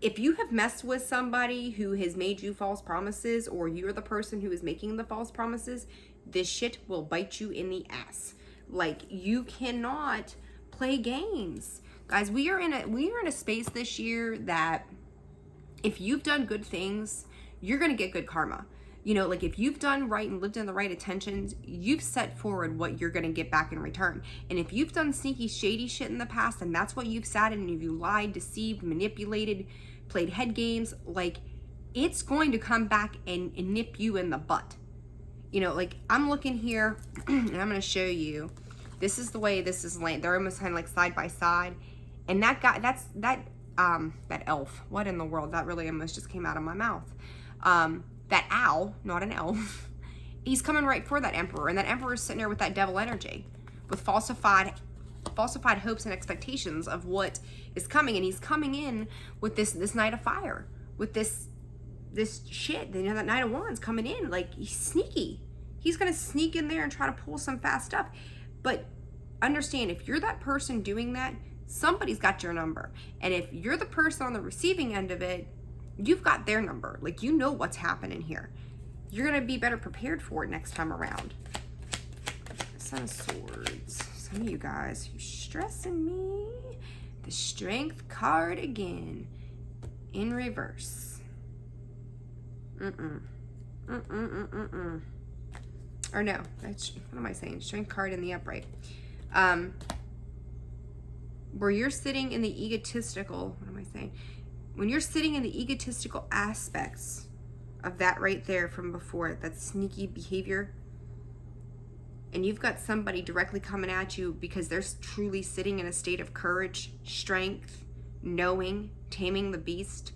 If you have messed with somebody who has made you false promises, or you're the person who is making the false promises, this shit will bite you in the ass. Like, you cannot play games. Guys, we are in a space this year that if you've done good things, you're going to get good karma. You know, like, if you've done right and lived in the right intentions, you've set forward what you're going to get back in return. And if you've done sneaky, shady shit in the past, and that's what you've sat in, and if you lied, deceived, manipulated, played head games, like, it's going to come back and nip you in the butt. You know, like, I'm looking here, and I'm going to show you. This is the way this is laying. They're almost kind of like side by side. And that guy, that elf, what in the world? That really almost just came out of my mouth. That owl, not an elf, he's coming right for that Emperor. And that Emperor is sitting there with that devil energy, with falsified hopes and expectations of what is coming. And he's coming in with this Knight of Fire, with this shit. You know, that Knight of Wands coming in. Like, he's sneaky. He's going to sneak in there and try to pull some fast stuff. But understand, if you're that person doing that, somebody's got your number. And if you're the person on the receiving end of it, you've got their number. Like, you know what's happening here. You're going to be better prepared for it next time around. Son of Swords. Some of you guys, you're stressing me. The Strength card again. In reverse. Or no, that's, what am I saying? Strength card in the upright. Where you're sitting in the egotistical, what am I saying? When you're sitting in the egotistical aspects of that right there from before, that sneaky behavior, and you've got somebody directly coming at you because they're truly sitting in a state of courage, strength, knowing, taming the beast.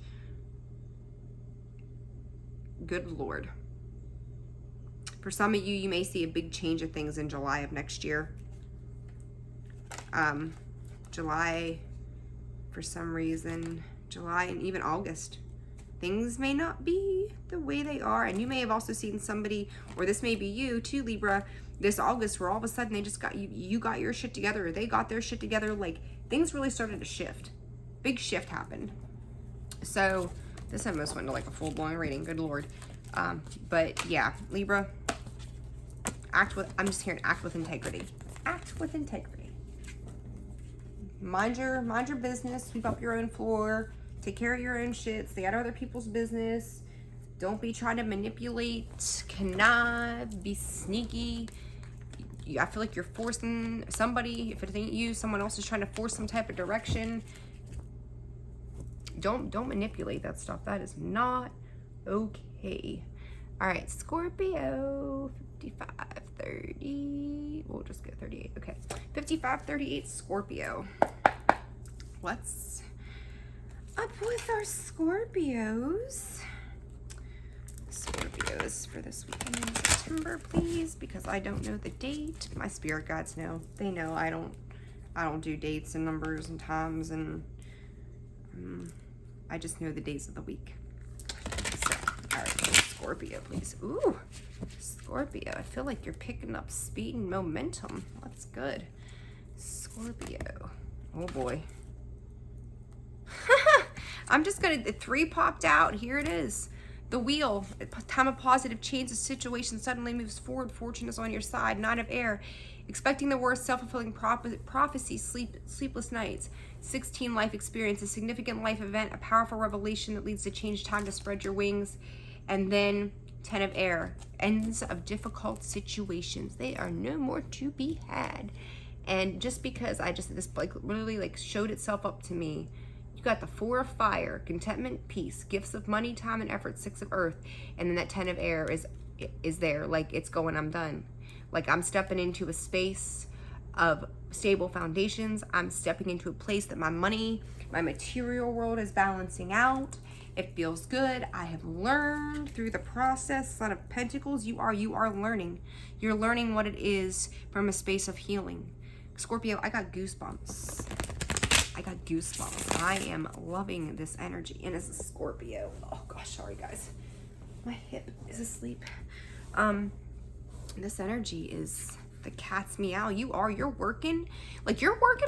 Good Lord. For some of you, you may see a big change of things in July of next year. July, for some reason, July and even August. things may not be the way they are. And you may have also seen somebody, or this may be you too, Libra, this August, where all of a sudden they just got you got your shit together, or they got their shit together. Like, things really started to shift. Big shift happened. So this almost went to like a full-blown reading, good Lord. But yeah, Libra, I'm just hearing act with integrity. Act with integrity. Mind your business, sweep up your own floor, take care of your own shit, stay out of other people's business. Don't be trying to manipulate, connive, be sneaky. I feel like you're forcing somebody, if it ain't you, someone else is trying to force some type of direction. Don't manipulate that stuff. That is not okay. All right, Scorpio, 55, 30. We'll just get 38. Okay, 55, 38, Scorpio. What's up with our Scorpios? Scorpios for this weekend in September, please, because I don't know the date. My spirit guides know. They know I don't do dates and numbers and times, and I just know the days of the week. So, all right, Scorpio, please. Ooh, Scorpio. I feel like you're picking up speed and momentum. That's good. Scorpio. Oh boy. I'm just gonna, the 3 popped out. Here it is. The wheel, time of positive change, the situation suddenly moves forward. Fortune is on your side. Knight of Air, expecting the worst, self-fulfilling prophecy, sleepless nights. 16, life experience, a significant life event, a powerful revelation that leads to change, time to spread your wings. And then 10 of Air, ends of difficult situations. They are no more to be had. And just because this like literally like showed itself up to me, you got the 4 of Fire, contentment, peace, gifts of money, time, and effort, 6 of Earth, and then that 10 of Air is there. Like, it's going, I'm done. Like, I'm stepping into a space of stable foundations. I'm stepping into a place that my money, my material world is balancing out. It feels good. I have learned through the process. Son of Pentacles, you are learning. You're learning what it is from a space of healing. Scorpio, I got goosebumps. I am loving this energy. And as a Scorpio, oh gosh, sorry guys, my hip is asleep. This energy is the cat's meow. You're working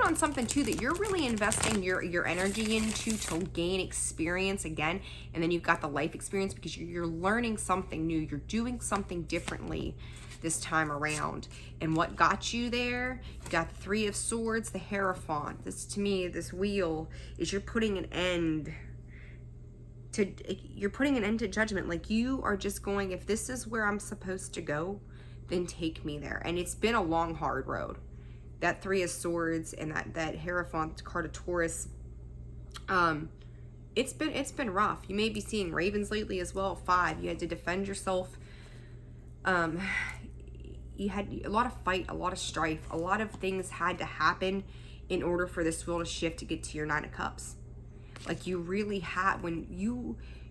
on something too that you're really investing your energy into to gain experience again. And then you've got the life experience because you're learning something new. You're doing something differently this time around. And what got you there? You got the 3 of Swords, the Hierophant. This, to me, this wheel is you're putting an end to judgment. Like, you are just going, if this is where I'm supposed to go, then take me there. And it's been a long, hard road. That 3 of Swords and that Hierophant card of Taurus, it's been rough. You may be seeing Ravens lately as well. 5, you had to defend yourself. You had a lot of fight, a lot of strife, a lot of things had to happen in order for this wheel to shift to get to your 9 of Cups. Like, you really had, when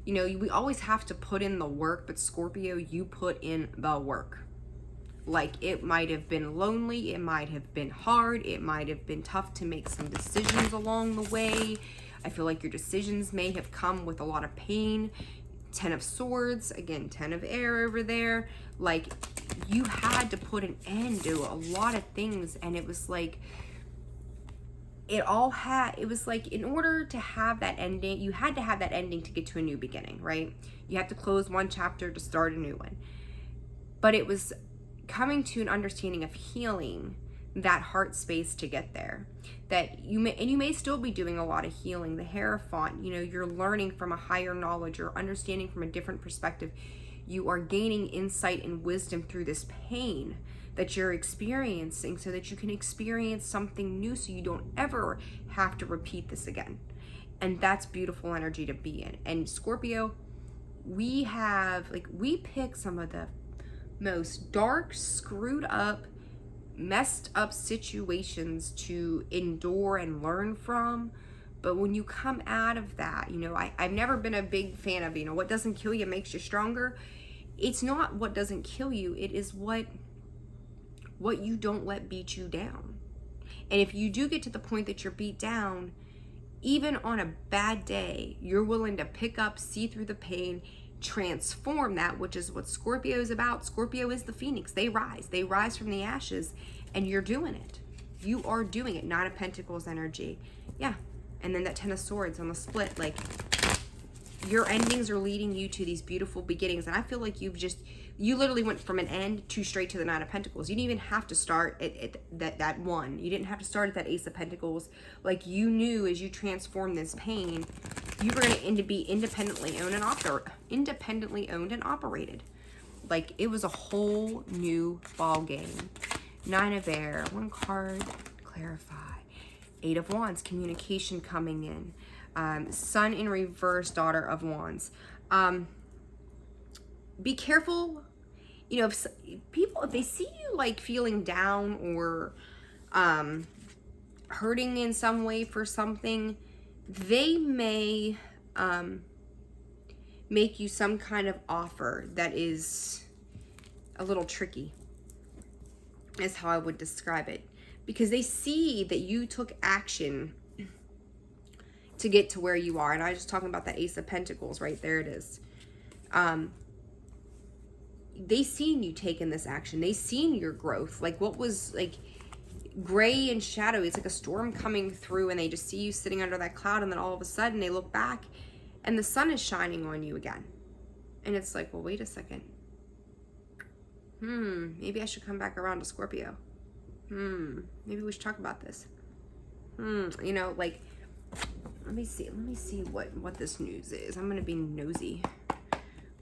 we always have to put in the work, but Scorpio, you put in the work. Like, it might have been lonely, it might have been hard, it might have been tough to make some decisions along the way. I feel like your decisions may have come with a lot of pain. 10 of Swords, again, 10 of Air over there. Like, you had to put an end to a lot of things, and it was like, it was like, in order to have that ending, you had to have that ending to get to a new beginning, right? You have to close one chapter to start a new one. But it was coming to an understanding of healing that heart space to get there. That you may still be doing a lot of healing. The Hierophant, you're learning from a higher knowledge or understanding from a different perspective. You are gaining insight and wisdom through this pain that you're experiencing so that you can experience something new so you don't ever have to repeat this again. And that's beautiful energy to be in. And Scorpio, we pick some of the most dark, screwed up, messed up situations to endure and learn from. But when you come out of that, I've never been a big fan of, what doesn't kill you makes you stronger. It's not what doesn't kill you, it is what you don't let beat you down. And if you do get to the point that you're beat down, even on a bad day, you're willing to pick up, see through the pain, transform that, which is what Scorpio is about. Scorpio is the phoenix. They rise from the ashes, and you're doing it. You are doing it. Nine of Pentacles energy. Yeah. And then that Ten of Swords on the split, like, your endings are leading you to these beautiful beginnings. And I feel like you literally went from an end to straight to the Nine of Pentacles. You didn't even have to start at that one. You didn't have to start at that Ace of Pentacles. Like, you knew as you transformed this pain, you were going to be independently owned and operated. Like, it was a whole new ball game. Nine of Air, one card, clarify. Eight of Wands, communication coming in. Sun in reverse, Daughter of Wands. Be careful, you know, if they see you like feeling down or hurting in some way for something, they may make you some kind of offer that is a little tricky, is how I would describe it, because they see that you took action to get to where you are. And I was just talking about the Ace of Pentacles, right there it is. They seen you taking this action. They seen your growth. Like, what was like gray and shadowy, it's like a storm coming through, and they just see you sitting under that cloud, and then all of a sudden they look back and the sun is shining on you again. And it's like, well, wait a second. Maybe I should come back around to Scorpio. Maybe we should talk about this. You know, like, let me see what this news is. I'm gonna be nosy.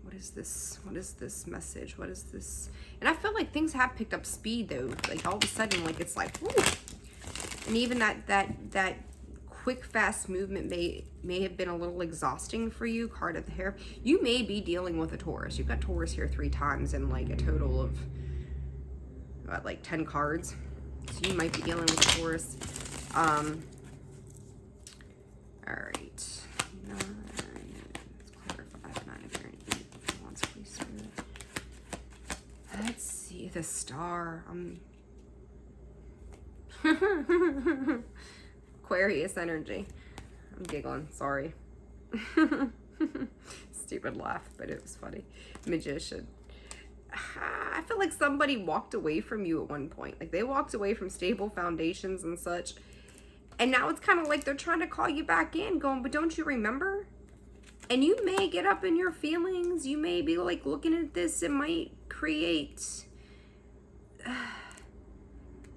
What is this? What is this message? What is this? And I feel like things have picked up speed though. Like, all of a sudden, like, it's like, woo. And even that quick, fast movement may have been a little exhausting for you. Card of the Hare. You may be dealing with a Taurus. You've got Taurus here 3 times in like a total of what, like 10 cards. So you might be dealing with a Taurus. All right. Let's see the Star. Aquarius energy. I'm giggling. Sorry. Stupid laugh, but it was funny. Magician. I feel like somebody walked away from you at one point. Like, they walked away from stable foundations and such. And now it's kind of like they're trying to call you back in, going, but don't you remember? And you may get up in your feelings. You may be like looking at this. It might create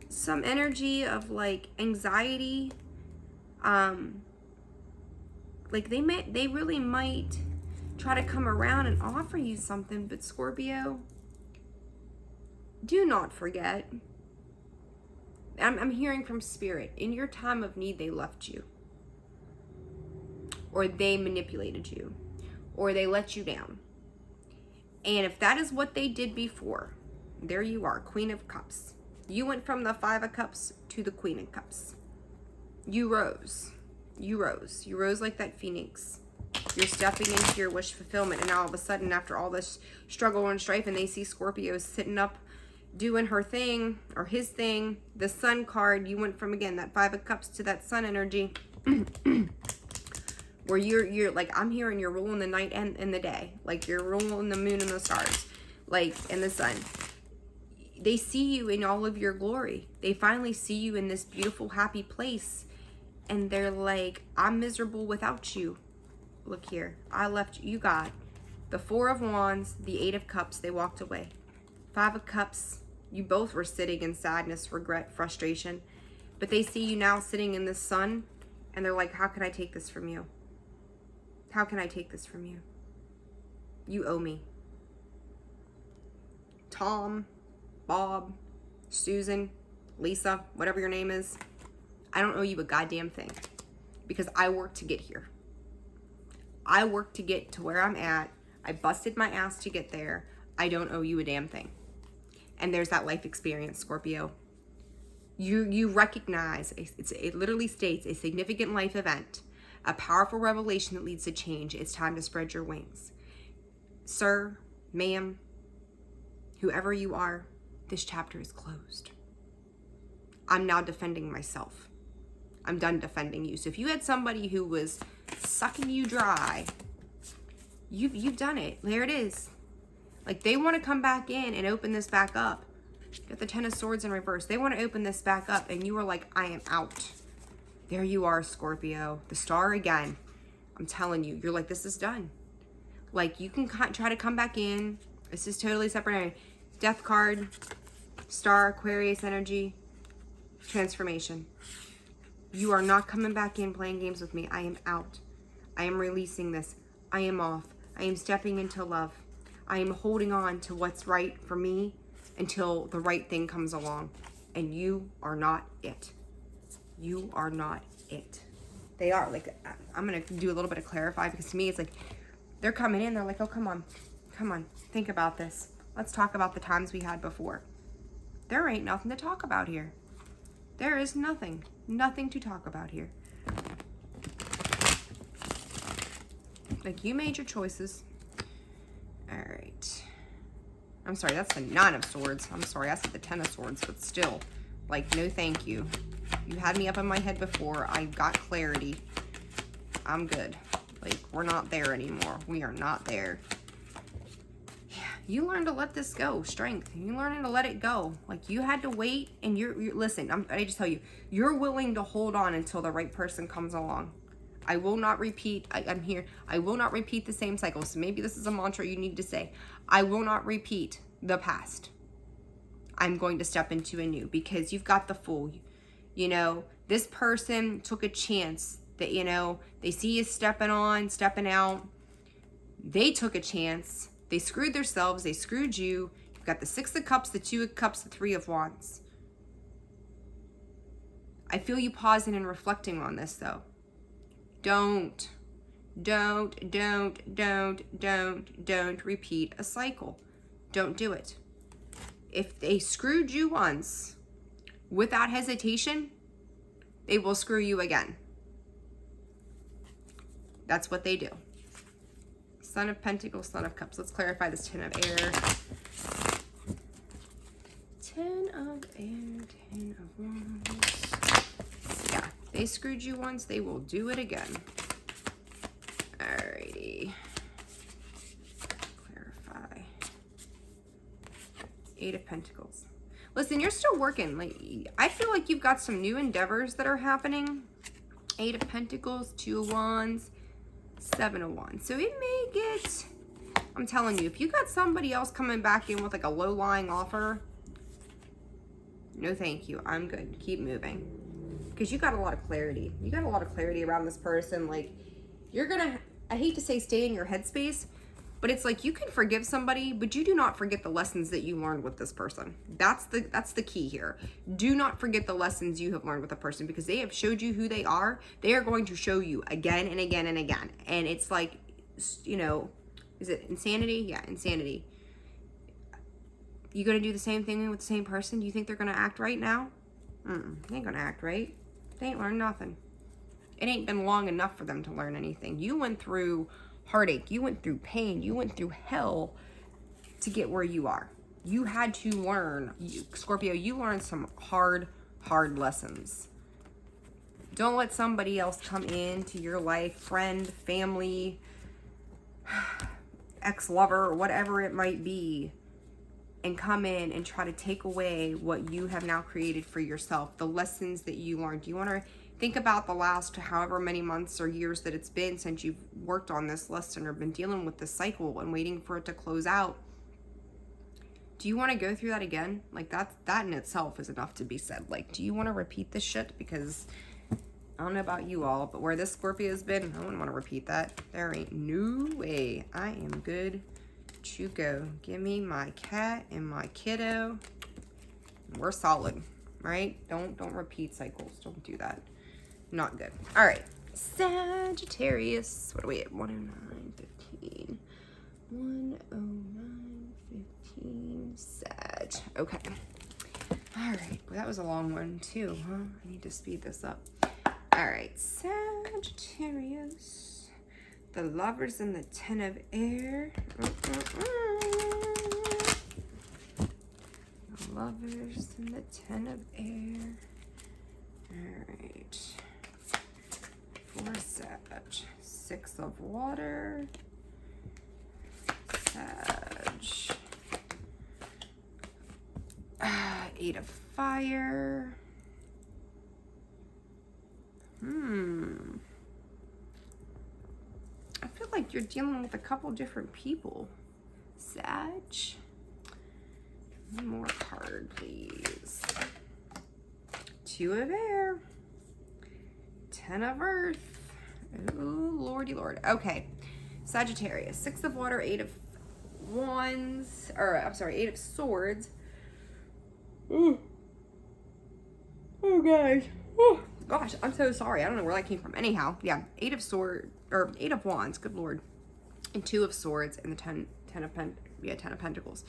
some energy of like anxiety. Like they really might try to come around and offer you something, but Scorpio, do not forget. I'm hearing from Spirit, in your time of need, they left you. Or they manipulated you. Or they let you down. And if that is what they did before, there you are, Queen of Cups. You went from the 5 of Cups to the Queen of Cups. You rose. You rose. You rose like that phoenix. You're stepping into your wish fulfillment. And now all of a sudden, after all this struggle and strife, and they see Scorpio sitting up doing her thing or his thing, the Sun card, you went from, again, that 5 of Cups to that Sun energy. Where you're like, I'm hearing you're ruling the night and the day. Like, you're ruling the moon and the stars. Like, and the sun. They see you in all of your glory. They finally see you in this beautiful, happy place. And they're like, I'm miserable without you. Look here. I left you. You got the 4 of Wands, the 8 of Cups. They walked away. 5 of Cups. You both were sitting in sadness, regret, frustration. But they see you now sitting in the sun. And they're like, how can I take this from you? How can I take this from you? You owe me. Tom, Bob, Susan, Lisa, whatever your name is, I don't owe you a goddamn thing, because I worked to get here. I worked to get to where I'm at. I busted my ass to get there. I don't owe you a damn thing. And there's that life experience, Scorpio. You recognize, it literally states, a significant life event. A powerful revelation that leads to change. It's time to spread your wings. Sir, ma'am, whoever you are, this chapter is closed. I'm now defending myself. I'm done defending you. So if you had somebody who was sucking you dry, you've done it. There it is. Like, they want to come back in and open this back up. Got the Ten of Swords in reverse. They want to open this back up, and you were like, I am out. There you are, Scorpio. The Star again. I'm telling you, you're like, this is done. Like, you can try to come back in. This is totally separate. Death card, Star, Aquarius energy, transformation. You are not coming back in playing games with me. I am out. I am releasing this. I am off. I am stepping into love. I am holding on to what's right for me until the right thing comes along. And you are not it. You are not it. They are. Like, I'm going to do a little bit of clarify, because to me, it's like, they're coming in. They're like, oh, come on. Come on. Think about this. Let's talk about the times we had before. There ain't nothing to talk about here. There is nothing. Nothing to talk about here. Like, you made your choices. All right. I'm sorry, that's the Nine of Swords. I'm sorry, I said the Ten of Swords, but still, like, no thank you. You had me up in my head before. I got clarity. I'm good. Like, we're not there anymore. We are not there. Yeah, you learn to let this go. Strength. You learning to let it go. Like, you had to wait, and you're listen, I just tell you, you're willing to hold on until the right person comes along. I will not repeat, I'm here, I will not repeat the same cycle. So maybe this is a mantra you need to say. I will not repeat the past. I'm going to step into a new, because you've got the Fool. You know, this person took a chance that, you know, they see you stepping out. They took a chance. They screwed themselves. They screwed you. You've got the Six of Cups, the Two of Cups, the Three of Wands. I feel you pausing and reflecting on this, though. Don't repeat a cycle. Don't do it. If they screwed you once, without hesitation, they will screw you again. That's what they do. Son of Pentacles, Son of Cups. Let's clarify this Ten of Air. Ten of Air, Ten of Wands. Yeah, they screwed you once, they will do it again. Alrighty. Clarify. Eight of Pentacles. Listen, you're still working. Like, I feel like you've got some new endeavors that are happening. Eight of Pentacles, Two of Wands, Seven of Wands. So it may get, I'm telling you, if you got somebody else coming back in with like a low-lying offer, no thank you. I'm good. Keep moving. Because you got a lot of clarity. You got a lot of clarity around this person. Like, you're gonna, I hate to say stay in your headspace, but it's like you can forgive somebody, but you do not forget the lessons that you learned with this person. That's the key here. Do not forget the lessons you have learned with a person, because they have showed you who they are. They are going to show you again and again and again. And it's like, you know, is it insanity? Yeah, insanity. You gonna do the same thing with the same person? Do you think they're gonna act right now? They ain't gonna act right. They ain't learned nothing. It ain't been long enough for them to learn anything. You went through heartache. You went through pain. You went through hell to get where you are. You had to learn. Scorpio, you learned some hard lessons. Don't let somebody else come into your life, friend, family, ex-lover, or whatever it might be, and come in and try to take away what you have now created for yourself, the lessons that you learned. You want to think about the last however many months or years that it's been since you've worked on this lesson or been dealing with this cycle and waiting for it to close out. Do you want to go through that again? Like, that in itself is enough to be said. Like, do you want to repeat this shit? Because I don't know about you all, but where this Scorpio has been, I wouldn't want to repeat that. There ain't no way. I am good to go. Give me my cat and my kiddo. We're solid, right? Don't repeat cycles. Don't do that. Not good. All right, Sagittarius. What are we at? 109.15. 109.15. Sag. Okay. All right. Well, that was a long one too, huh? I need to speed this up. All right, Sagittarius. The Lovers and the Ten of Air. The Lovers and the Ten of Air. All right. for Sag. 6 of water. Sag. 8 of fire. I feel like you're dealing with a couple different people. Sag. One more card, please. 2 of air. 10 of earth. Oh, lordy lord. Okay. Sagittarius. 6 of water, 8 of wands. Or, I'm sorry, 8 of swords. Ooh. Oh, guys. Oh, gosh, I'm so sorry. I don't know where that came from. Anyhow, yeah. 8 of swords, or 8 of wands. Good lord. And 2 of swords and the 10 of pentacles.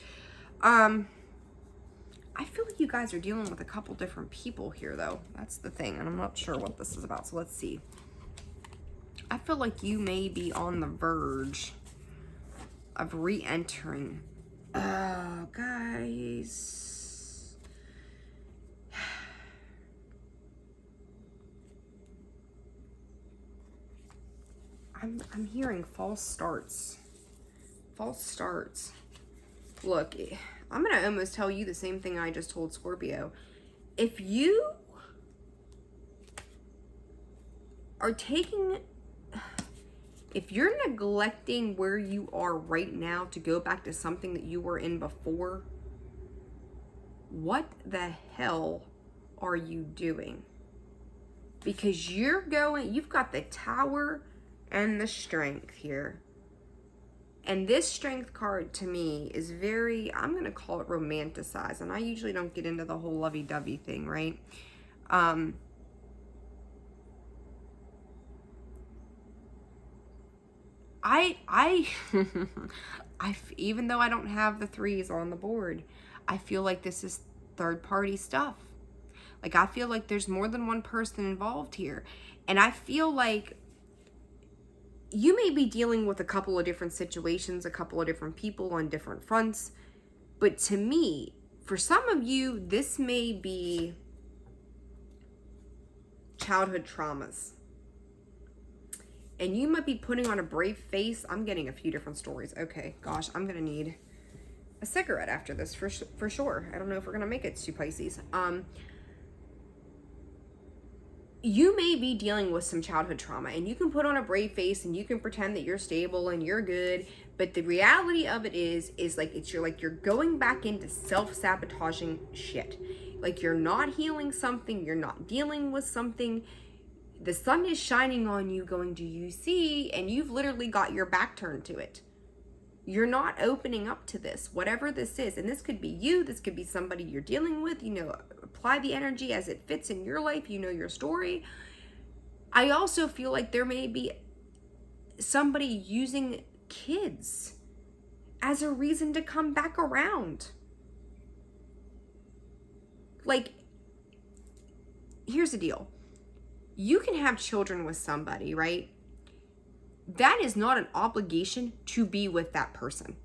I feel like you guys are dealing with a couple different people here, though. That's the thing, and I'm not sure what this is about, so let's see. I feel like you may be on the verge of re-entering. Oh, guys. I'm hearing false starts. False starts. Look, I'm going to almost tell you the same thing I just told Scorpio. If you are if you're neglecting where you are right now to go back to something that you were in before, what the hell are you doing? Because you've got the Tower and the Strength here. And this Strength card to me is very, I'm going to call it romanticized. And I usually don't get into the whole lovey-dovey thing, right? Even though I don't have the 3s on the board, I feel like this is third-party stuff. Like, I feel like there's more than one person involved here. And I feel like you may be dealing with a couple of different situations, a couple of different people on different fronts. But to me, for some of you, this may be childhood traumas. And you might be putting on a brave face. I'm getting a few different stories. Okay, gosh, I'm going to need a cigarette after this for sure. I don't know if we're going to make it to Pisces. You may be dealing with some childhood trauma, and you can put on a brave face and you can pretend that you're stable and you're good, but the reality of it is like you're going back into self-sabotaging shit. Like, you're not healing something, you're not dealing with something. The sun is shining on you going, do you see? And you've literally got your back turned to it. You're not opening up to this, whatever this is. And this could be you, this could be somebody you're dealing with, apply the energy as it fits in your life, your story. I also feel like there may be somebody using kids as a reason to come back around. Like, here's the deal. You can have children with somebody, right? That is not an obligation to be with that person.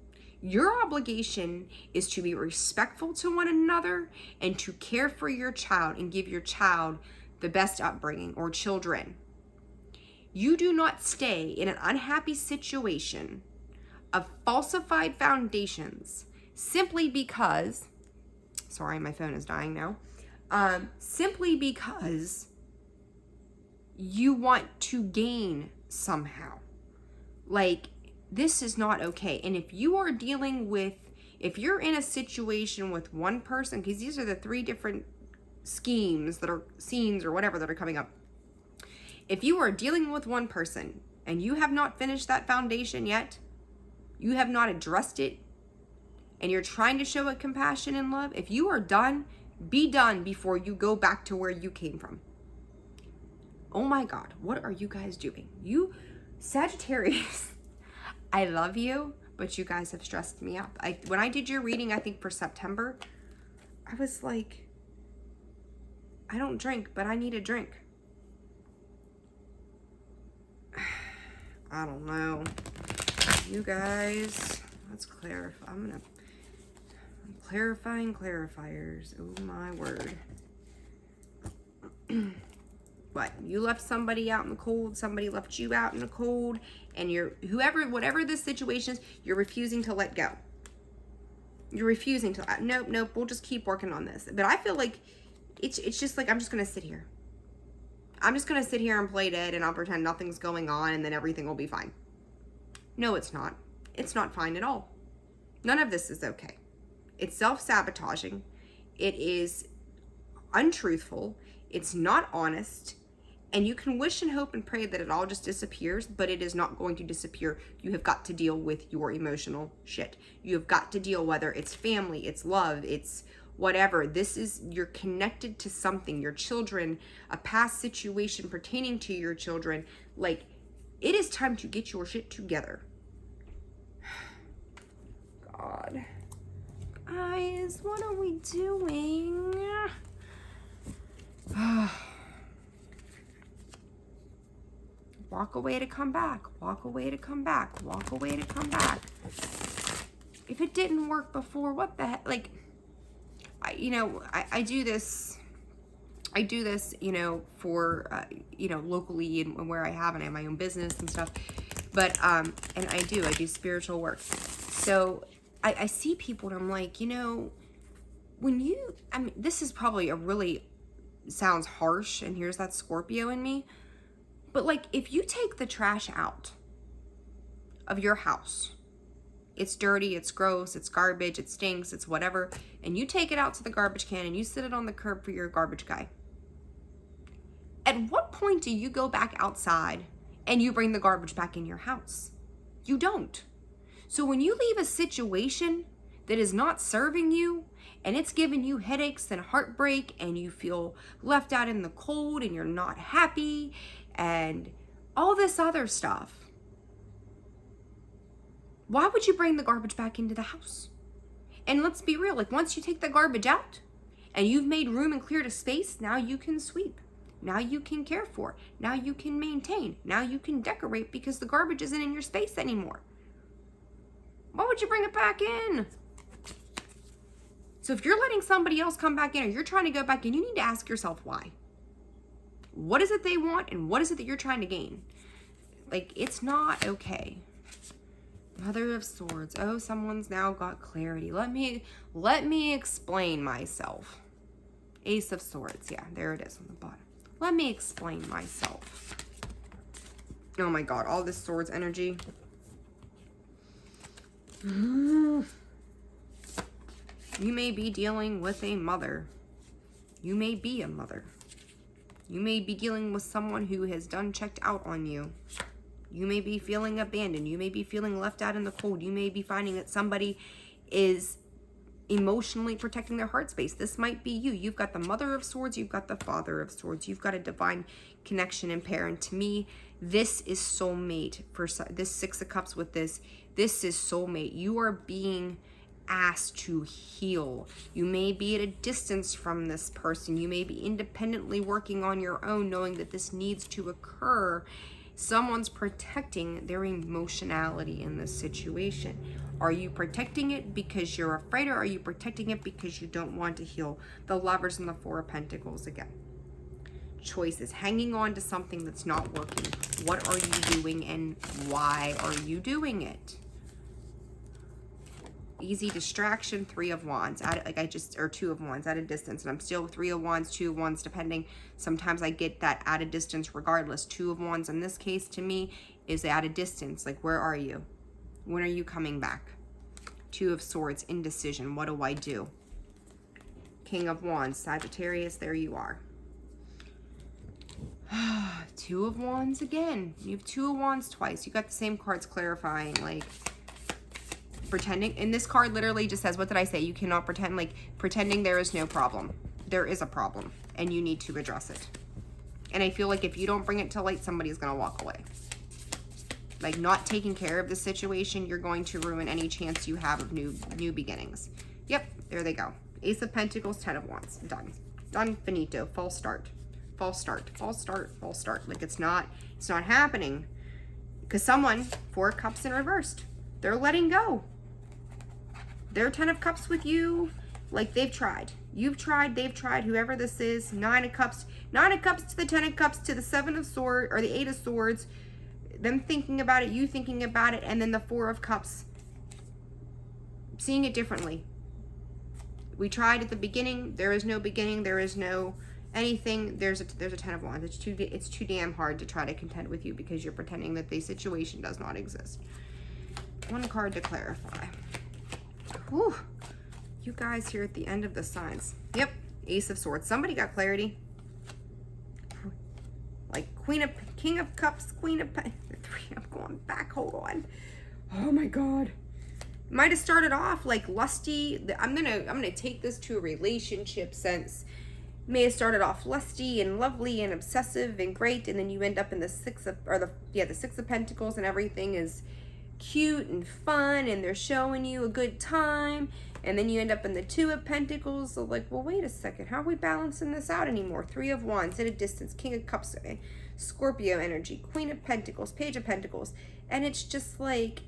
Your obligation is to be respectful to one another and to care for your child and give your child the best upbringing, or children. You do not stay in an unhappy situation of falsified foundations simply because, sorry, my phone is dying now, simply because you want to gain somehow. Like, this is not okay. And if you are if you're in a situation with one person, because these are the 3 different scenes or whatever that are coming up. If you are dealing with one person and you have not finished that foundation yet, you have not addressed it, and you're trying to show it compassion and love, if you are done, be done before you go back to where you came from. Oh my God, what are you guys doing? You Sagittarius, I love you, but you guys have stressed me out. When I did your reading, I think for September, I was like, I don't drink, but I need a drink. I don't know. You guys, let's clarify. I'm clarifying clarifiers. Oh my word. What? You left somebody out in the cold, somebody left you out in the cold, and whatever this situation is, you're refusing to let go. You're refusing to, nope, we'll just keep working on this. But I feel like it's just like, I'm just going to sit here. I'm just going to sit here and play dead, and I'll pretend nothing's going on, and then everything will be fine. No, it's not. It's not fine at all. None of this is okay. It's self-sabotaging. It is untruthful. It's not honest. And you can wish and hope and pray that it all just disappears, but it is not going to disappear. You have got to deal with your emotional shit. You have got to deal, whether it's family, it's love, it's whatever. You're connected to something, your children, a past situation pertaining to your children. Like, it is time to get your shit together. God. Guys, what are we doing? Walk away to come back. Walk away to come back. Walk away to come back. If it didn't work before, what the heck? Like, I do this. I do this, for, locally and where I have my own business and stuff. But, and I do spiritual work. So I see people and I'm like, this is probably sounds harsh, and here's that Scorpio in me. But like, if you take the trash out of your house, it's dirty, it's gross, it's garbage, it stinks, it's whatever, and you take it out to the garbage can and you sit it on the curb for your garbage guy. At what point do you go back outside and you bring the garbage back in your house? You don't. So when you leave a situation that is not serving you, and it's giving you headaches and heartbreak, and you feel left out in the cold, and you're not happy, and all this other stuff, why would you bring the garbage back into the house? And let's be real, like, once you take the garbage out and you've made room and cleared a space, now you can sweep. Now you can care for. Now you can maintain. Now you can decorate, because the garbage isn't in your space anymore. Why would you bring it back in? So if you're letting somebody else come back in, or you're trying to go back in, you need to ask yourself why. What is it they want, and what is it that you're trying to gain? Like, it's not okay. Mother of Swords. Oh, someone's now got clarity. Let me explain myself. Ace of Swords. Yeah, there it is on the bottom. Let me explain myself. Oh my God, all this swords energy. You may be dealing with a mother. You may be a mother. You may be dealing with someone who has checked out on you. You may be feeling abandoned. You may be feeling left out in the cold. You may be finding that somebody is emotionally protecting their heart space. This might be you. You've got the Mother of Swords. You've got the Father of Swords. You've got a divine connection and pair. And to me, this is soulmate. For this Six of Cups with this is soulmate. You are being asked to heal. You may be at a distance from this person. You may be independently working on your own, knowing that this needs to occur. Someone's protecting their emotionality in this situation. Are you protecting it because you're afraid, or are you protecting it because you don't want to heal? The Lovers and the Four of Pentacles again. Choices. Hanging on to something that's not working. What are you doing, and why are you doing it? Easy distraction, Three of Wands. Or Two of Wands at a distance. And I'm still Three of Wands, Two of Wands, depending. Sometimes I get that at a distance regardless. Two of Wands in this case to me is at a distance. Like, where are you? When are you coming back? Two of Swords, indecision. What do I do? King of Wands, Sagittarius, there you are. Two of Wands again. You have Two of Wands twice. You got the same cards clarifying, like, pretending. And this card literally just says, what did I say? You cannot pretend. Like, pretending there is no problem. There is a problem, and you need to address it. And I feel like if you don't bring it to light, somebody's going to walk away. Like, not taking care of the situation, you're going to ruin any chance you have of new beginnings. Yep, there they go. Ace of Pentacles, Ten of Wands. Done. Done. Finito. False start. False start. False start. False start. Like, it's not happening. Because someone, Four of Cups in reversed. They're letting go. They're Ten of Cups with you. Like, they've tried. You've tried, they've tried, whoever this is. 9 of Cups. 9 of Cups to the 10 of Cups to the 7 of Swords, or the 8 of Swords. Them thinking about it, you thinking about it, and then the 4 of Cups. Seeing it differently. We tried at the beginning. There is no beginning. There is no anything. There's a 10 of Wands. It's too damn hard to try to contend with you because you're pretending that the situation does not exist. One card to clarify. Whew. You guys here at the end of the signs. Yep. Ace of Swords. Somebody got clarity. Like King of Cups, Queen of Pentacles. I'm going back. Hold on. Oh my God. Might have started off like lusty. I'm gonna take this to a relationship sense. May have started off lusty and lovely and obsessive and great, and then you end up in the Six of Pentacles, and everything is cute and fun, and they're showing you a good time. And then you end up in the 2 of Pentacles. So like, well, wait a second. How are we balancing this out anymore? 3 of Wands at a distance. King of Cups, Scorpio energy. Queen of Pentacles. Page of Pentacles. And it's just like,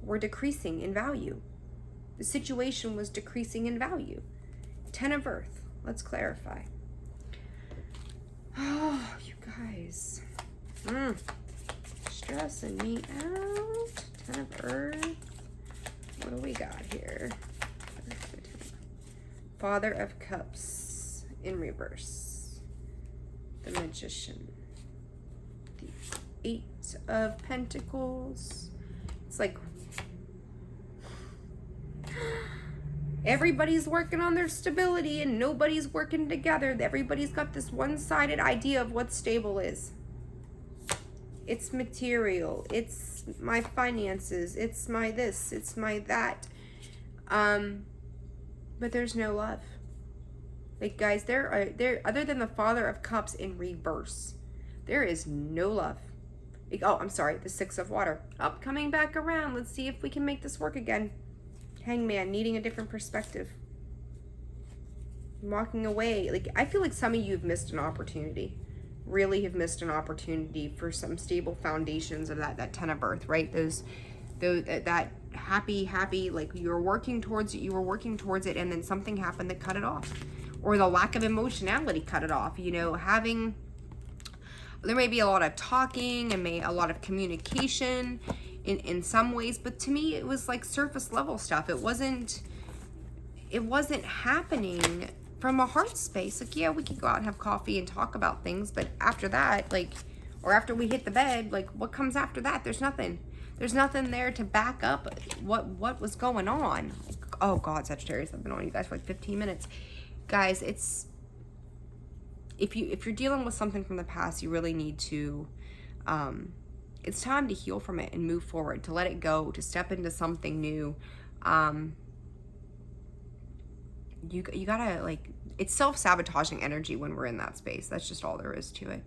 we're decreasing in value. The situation was decreasing in value. 10 of Earth. Let's clarify. Oh, you guys. Stressing me out. 10 of Earth. What do we got here? Father of Cups in reverse. The Magician. The 8 of Pentacles. It's like everybody's working on their stability and nobody's working together. Everybody's got this one-sided idea of what stable is. It's material. It's my finances. It's my this. It's my that. But there's no love. Like, guys, there other than the Father of Cups in reverse, there is no love. Like, oh, I'm sorry, the 6 of Water. Up, coming back around. Let's see if we can make this work again. Hangman, needing a different perspective. Walking away. Like, I feel like some of you have missed an opportunity. Really have missed an opportunity for some stable foundations of that 10 of Earth, right? That happy, like you were working towards it, and then something happened that cut it off, or the lack of emotionality cut it off. You know, there may be a lot of talking and a lot of communication in some ways, but to me it was like surface level stuff. It wasn't happening from a heart space. Like, yeah, we could go out and have coffee and talk about things, but after that, like, or after we hit the bed, like, what comes after that? There's nothing there to back up what was going on. Like, oh God, Sagittarius, I've been on you guys for like 15 minutes. Guys, it's, if you're dealing with something from the past, you really need to, it's time to heal from it and move forward, to let it go, to step into something new. You gotta, like, it's self-sabotaging energy when we're in that space. That's just all there is to it.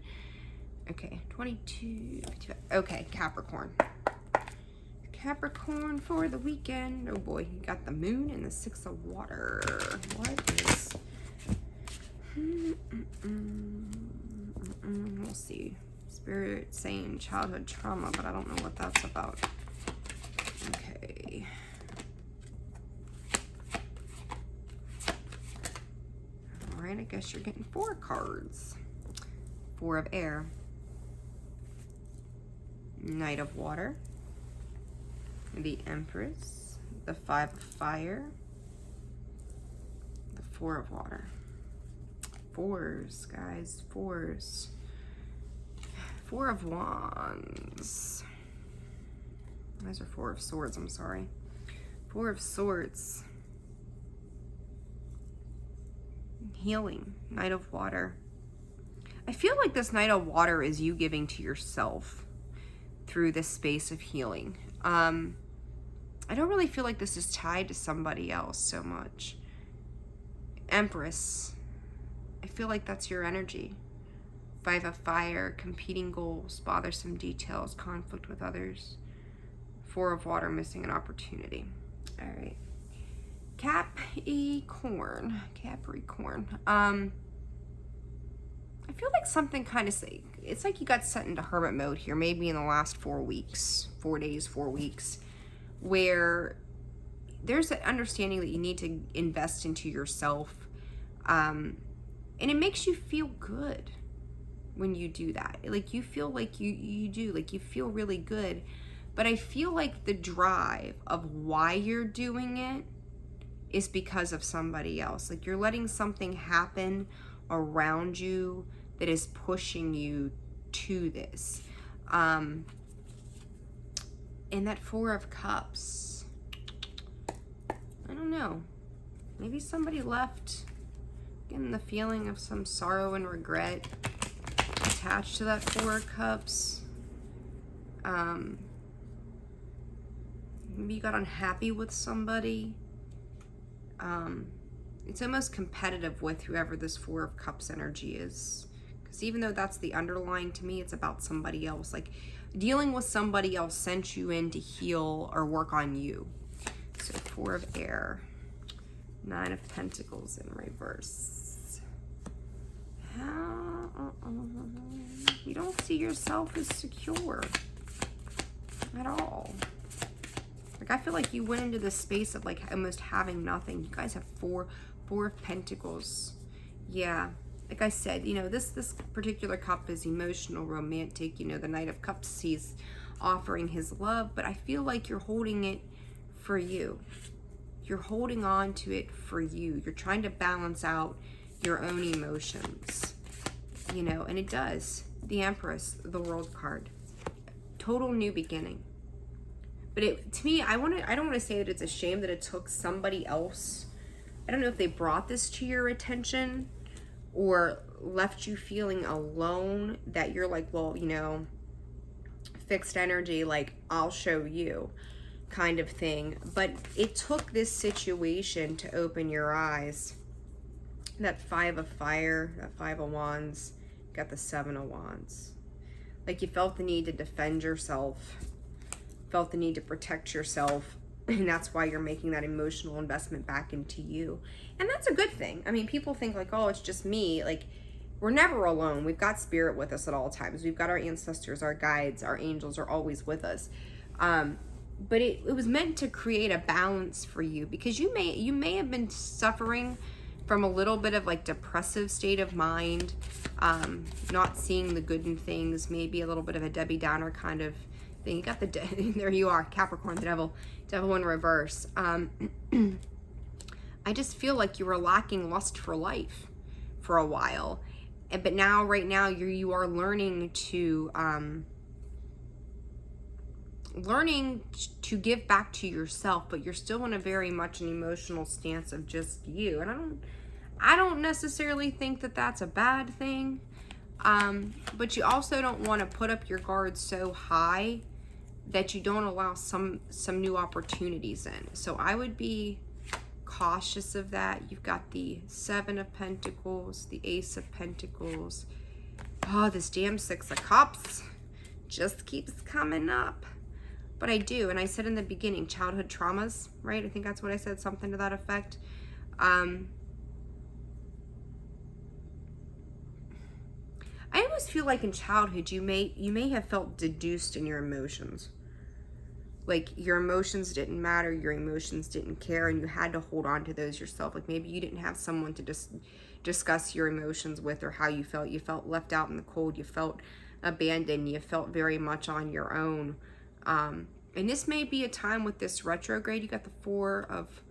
Okay, 22, okay, Capricorn. Capricorn for the weekend. Oh boy, you got the Moon and the 6 of Water. What is... We'll see. Spirit saying childhood trauma, but I don't know what that's about. Okay. Alright, I guess you're getting 4 cards. 4 of Air. Knight of Water. The Empress. The 5 of Fire. The 4 of Water. 4s, guys. 4s. 4 of Wands. Those are 4 of Swords, I'm sorry. 4 of Swords. Healing. Knight of Water. I feel like this Knight of Water is you giving to yourself through this space of healing. I don't really feel like this is tied to somebody else so much. Empress. I feel like that's your energy. 5 of Fire, competing goals, bothersome details, conflict with others. 4 of Water, missing an opportunity. All right. Capricorn. I feel like something kind of, it's like you got set into hermit mode here, maybe in the last 4 weeks, 4 days, 4 weeks, where there's an understanding that you need to invest into yourself. And it makes you feel good when you do that. Like, you feel like you do, like, you feel really good. But I feel like the drive of why you're doing it is because of somebody else. Like, you're letting something happen around you that is pushing you to this. And that Four of Cups, I don't know. Maybe somebody left, getting the feeling of some sorrow and regret attached to that Four of Cups. Maybe you got unhappy with somebody. It's almost competitive with whoever this Four of Cups energy is. Because even though that's the underlying, to me, it's about somebody else. Like, dealing with somebody else sent you in to heal or work on you. So Four of Air, Nine of Pentacles in reverse. You don't see yourself as secure at all. Like, I feel like you went into this space of like almost having nothing. You guys have Four of Pentacles. Yeah, like I said, you know, this particular cup is emotional, romantic. You know, the Knight of Cups, he's offering his love, but I feel like you're holding it for you. You're holding on to it for you. You're trying to balance out your own emotions, you know, and it does. The Empress, the World card, total new beginning. But to me, I don't want to say that it's a shame that it took somebody else. I don't know if they brought this to your attention or left you feeling alone, that you're like, well, you know, fixed energy, like, I'll show you kind of thing. But it took this situation to open your eyes. That Five of Fire, that Five of Wands, got the Seven of Wands. Like, you felt the need to defend yourself, felt the need to protect yourself, and that's why you're making that emotional investment back into you. And that's a good thing. I mean, people think like, oh, it's just me. Like, we're never alone. We've got spirit with us at all times. We've got our ancestors, our guides, our angels are always with us. But it was meant to create a balance for you, because you may have been suffering from a little bit of like depressive state of mind, not seeing the good in things, maybe a little bit of a Debbie Downer kind of thing. You got the there you are, Capricorn, the devil in reverse. I just feel like you were lacking lust for life for a while, but now, right now, you are learning to give back to yourself, but you're still in a very much an emotional stance of just you. And I don't necessarily think that that's a bad thing, but you also don't want to put up your guard so high that you don't allow some new opportunities in. So I would be cautious of that. You've got the Seven of Pentacles, the Ace of Pentacles. Oh, this damn Six of Cups just keeps coming up. But I do, and I said in the beginning, childhood traumas, right? I think that's what I said, something to that effect. I always feel like in childhood you may have felt deduced in your emotions. Like, your emotions didn't matter, your emotions didn't care, and you had to hold on to those yourself. Like, maybe you didn't have someone to just discuss your emotions with, or how you felt. You felt left out in the cold, you felt abandoned, you felt very much on your own. And this may be a time with this retrograde. You got the Four of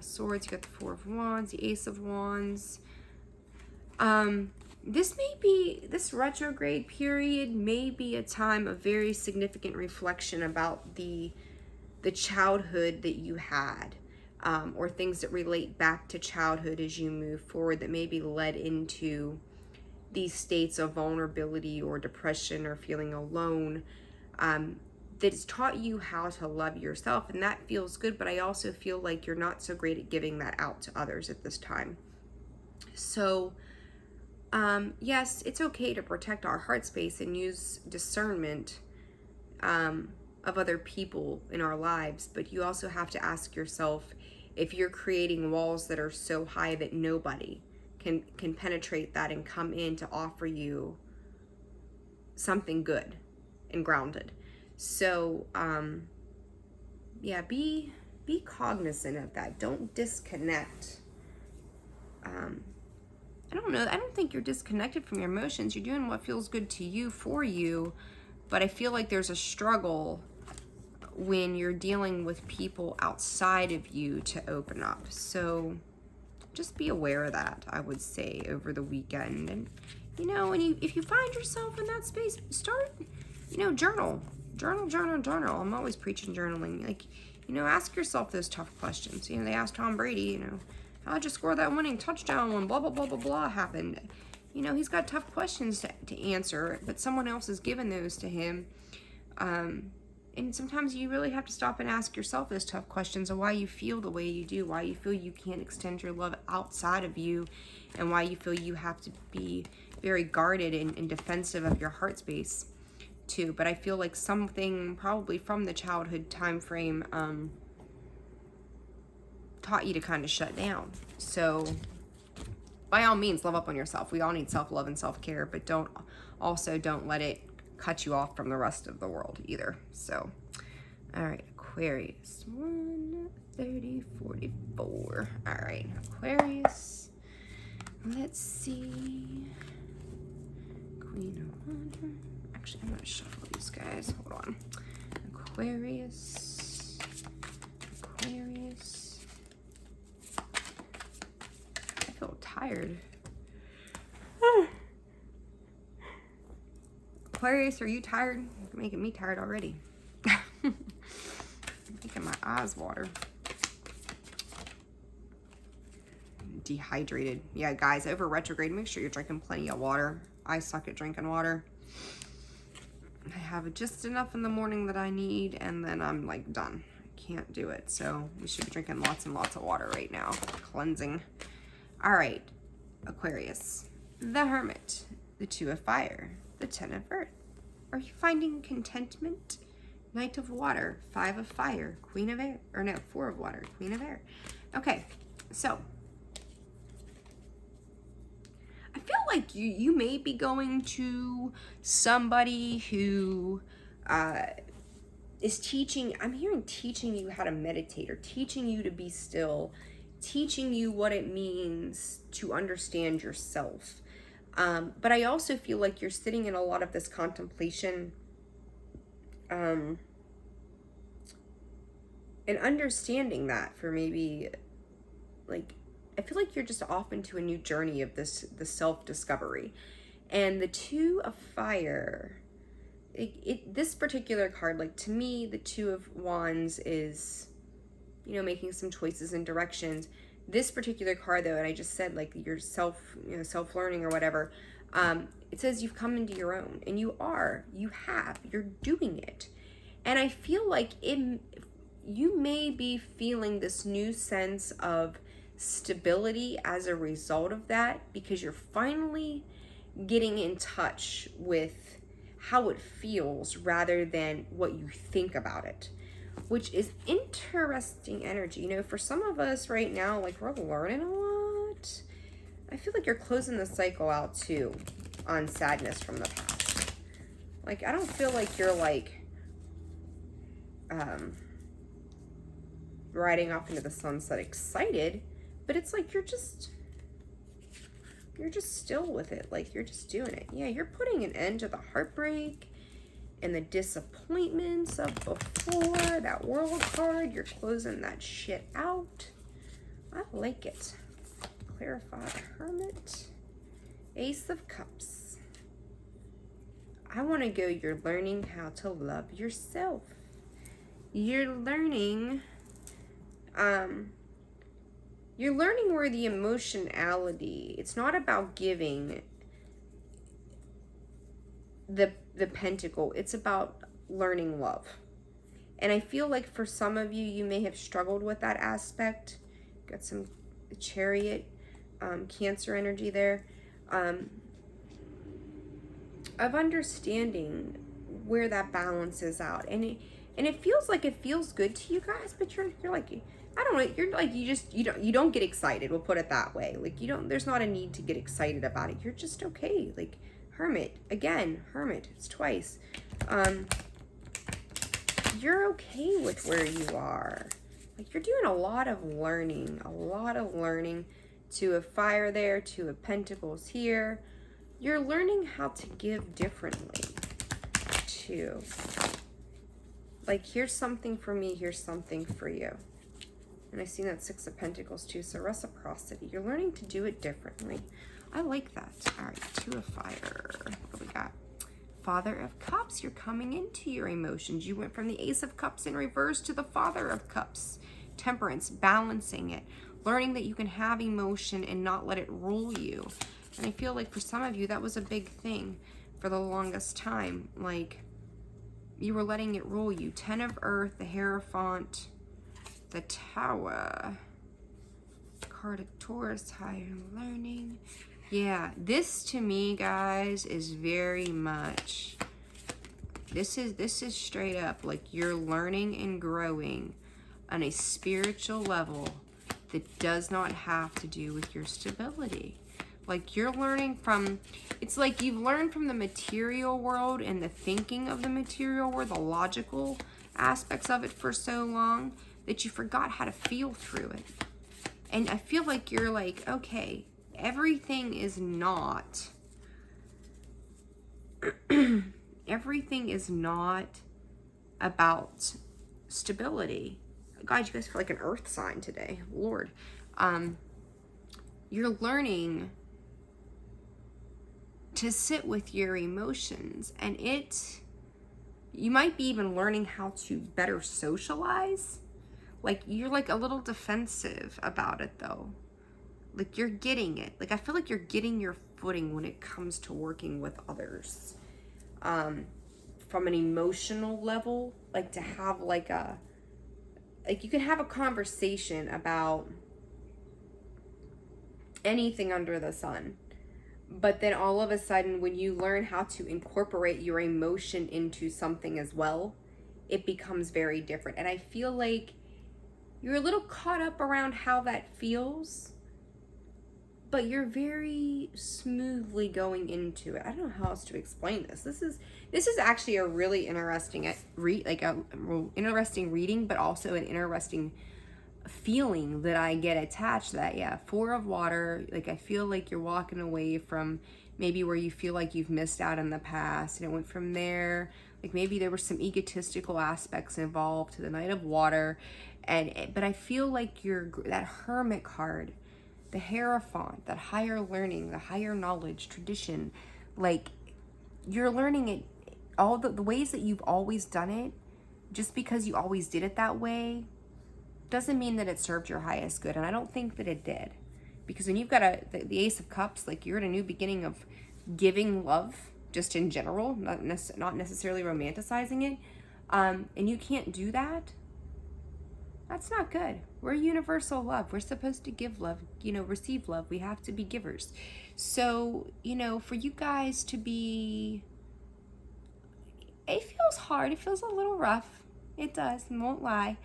Swords, you got the Four of Wands, the Ace of Wands. This retrograde period may be a time of very significant reflection about the childhood that you had, or things that relate back to childhood as you move forward that may be led into these states of vulnerability or depression or feeling alone, that's taught you how to love yourself, and that feels good. But I also feel like you're not so great at giving that out to others at this time. So yes, it's okay to protect our heart space and use discernment of other people in our lives, but you also have to ask yourself if you're creating walls that are so high that nobody can penetrate that and come in to offer you something good and grounded. So yeah, be cognizant of that. Don't disconnect I don't know, I don't think you're disconnected from your emotions. You're doing what feels good to you for you, but I feel like there's a struggle when you're dealing with people outside of you to open up. So just be aware of that, I would say, over the weekend. And, you know, if you find yourself in that space, start, you know, journal. I'm always preaching journaling. Like, you know, ask yourself those tough questions. You know, they asked Tom Brady, you know, how'd you score that winning touchdown when blah, blah, blah, blah, blah happened? You know, he's got tough questions to answer, but someone else has given those to him. And sometimes you really have to stop and ask yourself those tough questions of why you feel the way you do, why you feel you can't extend your love outside of you, and why you feel you have to be very guarded and defensive of your heart space too. But I feel like something probably from the childhood time frame taught you to kind of shut down. So by all means, love up on yourself. We all need self-love and self-care, but don't let it cut you off from the rest of the world either. So, all right, Aquarius, 1:30:44. All right, Aquarius. Let's see. Queen of Water. Actually, I'm gonna shuffle these guys. Hold on. Aquarius. I feel tired. Aquarius, are you tired? You're making me tired already. I'm making my eyes water. Dehydrated. Yeah, guys, over retrograde, make sure you're drinking plenty of water. I suck at drinking water. I have just enough in the morning that I need, and then I'm like done. I can't do it. So we should be drinking lots and lots of water right now. Cleansing. All right, Aquarius. The Hermit. The Two of Fire. The Ten of Earth. Are you finding contentment? Knight of Water, 5 of Fire, Queen of Air, or no, 4 of Water, Queen of Air. Okay, so I feel like you may be going to somebody who is teaching, I'm hearing teaching you how to meditate, or teaching you to be still, teaching you what it means to understand yourself. But I also feel like you're sitting in a lot of this contemplation, and understanding that for maybe, like, I feel like you're just off into a new journey of the self-discovery. And the Two of Fire, this particular card, like, to me, the Two of Wands is, you know, making some choices and directions. This particular card, though, and I just said, like, your self-learning or whatever, it says you've come into your own, and you're doing it. And I feel like you may be feeling this new sense of stability as a result of that, because you're finally getting in touch with how it feels rather than what you think about it, which is interesting energy. You know, for some of us right now, like, we're learning a lot. I feel like you're closing the cycle out too on sadness from the past. Like, I don't feel like you're like riding off into the sunset excited, but it's like you're just still with it. Like, you're just doing it. Yeah, you're putting an end to the heartbreak and the disappointments of before. That World card, you're closing that shit out. I like it. Clarify the Hermit. Ace of Cups. I want to go, you're learning how to love yourself. You're learning where the emotionality, it's not about giving the Pentacle, it's about learning love. And I feel like for some of you, you may have struggled with that aspect. Got some Chariot, Cancer energy there, of understanding where that balances out. And it feels like it feels good to you guys, but you're like, I don't know, you're like, you don't get excited. We'll put it that way. Like, there's not a need to get excited about it. You're just okay. Like, Hermit, again, Hermit, it's twice. You're okay with where you are. Like, you're doing a lot of learning Two of Fire there, Two of Pentacles here. You're learning how to give differently too. Like, here's something for me, here's something for you. And I see that Six of Pentacles too, so reciprocity. You're learning to do it differently. I like that. All right, Two of Fire. What do we got? Father of Cups, you're coming into your emotions. You went from the Ace of Cups in reverse to the Father of Cups. Temperance, balancing it. Learning that you can have emotion and not let it rule you. And I feel like for some of you, that was a big thing for the longest time. Like, you were letting it rule you. 10 of Earth, the Hierophant, the Tower. Card of Taurus, higher learning. Yeah, this to me, guys, is very much, this is straight up like you're learning and growing on a spiritual level that does not have to do with your stability. Like, you're learning from, it's like you've learned from the material world and the thinking of the material world, the logical aspects of it for so long that you forgot how to feel through it. And I feel like you're like, okay, everything is not, everything is not about stability. God, you guys feel like an earth sign today, Lord. You're learning to sit with your emotions, and you might be even learning how to better socialize. Like, you're like a little defensive about it though. Like, you're getting it. Like, I feel like you're getting your footing when it comes to working with others. From an emotional level, like to have like you can have a conversation about anything under the sun. But then all of a sudden, when you learn how to incorporate your emotion into something as well, it becomes very different. And I feel like you're a little caught up around how that feels, but you're very smoothly going into it. I don't know how else to explain this. This is actually a really interesting interesting reading, but also an interesting feeling that I get attached to that. Yeah, Four of Water. Like, I feel like you're walking away from maybe where you feel like you've missed out in the past, and it went from there. Like, maybe there were some egotistical aspects involved to the Knight of Water, but I feel like that Hermit card, the Hierophant, that higher learning, the higher knowledge, tradition, like, you're learning it, all the ways that you've always done it. Just because you always did it that way doesn't mean that it served your highest good. And I don't think that it did. Because when you've got the Ace of Cups, like, you're at a new beginning of giving love, just in general, not necessarily romanticizing it. And you can't do that. That's not good. We're universal love. We're supposed to give love, receive love. We have to be givers. So, for you guys to be, it feels hard. It feels a little rough. It does. I won't lie.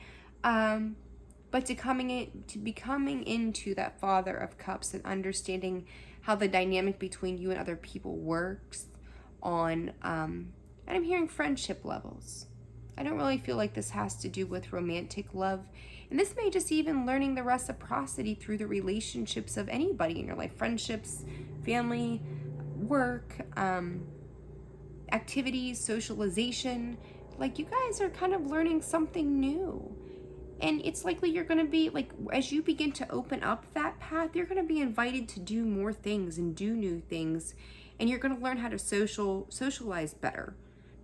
But to becoming into that Father of Cups and understanding how the dynamic between you and other people works on, and I'm hearing friendship levels. I don't really feel like this has to do with romantic love. And this may just even learning the reciprocity through the relationships of anybody in your life. Friendships, family, work, activities, socialization. Like, you guys are kind of learning something new. And it's likely you're going to be, like, as you begin to open up that path, you're going to be invited to do more things and do new things. And you're going to learn how to socialize better.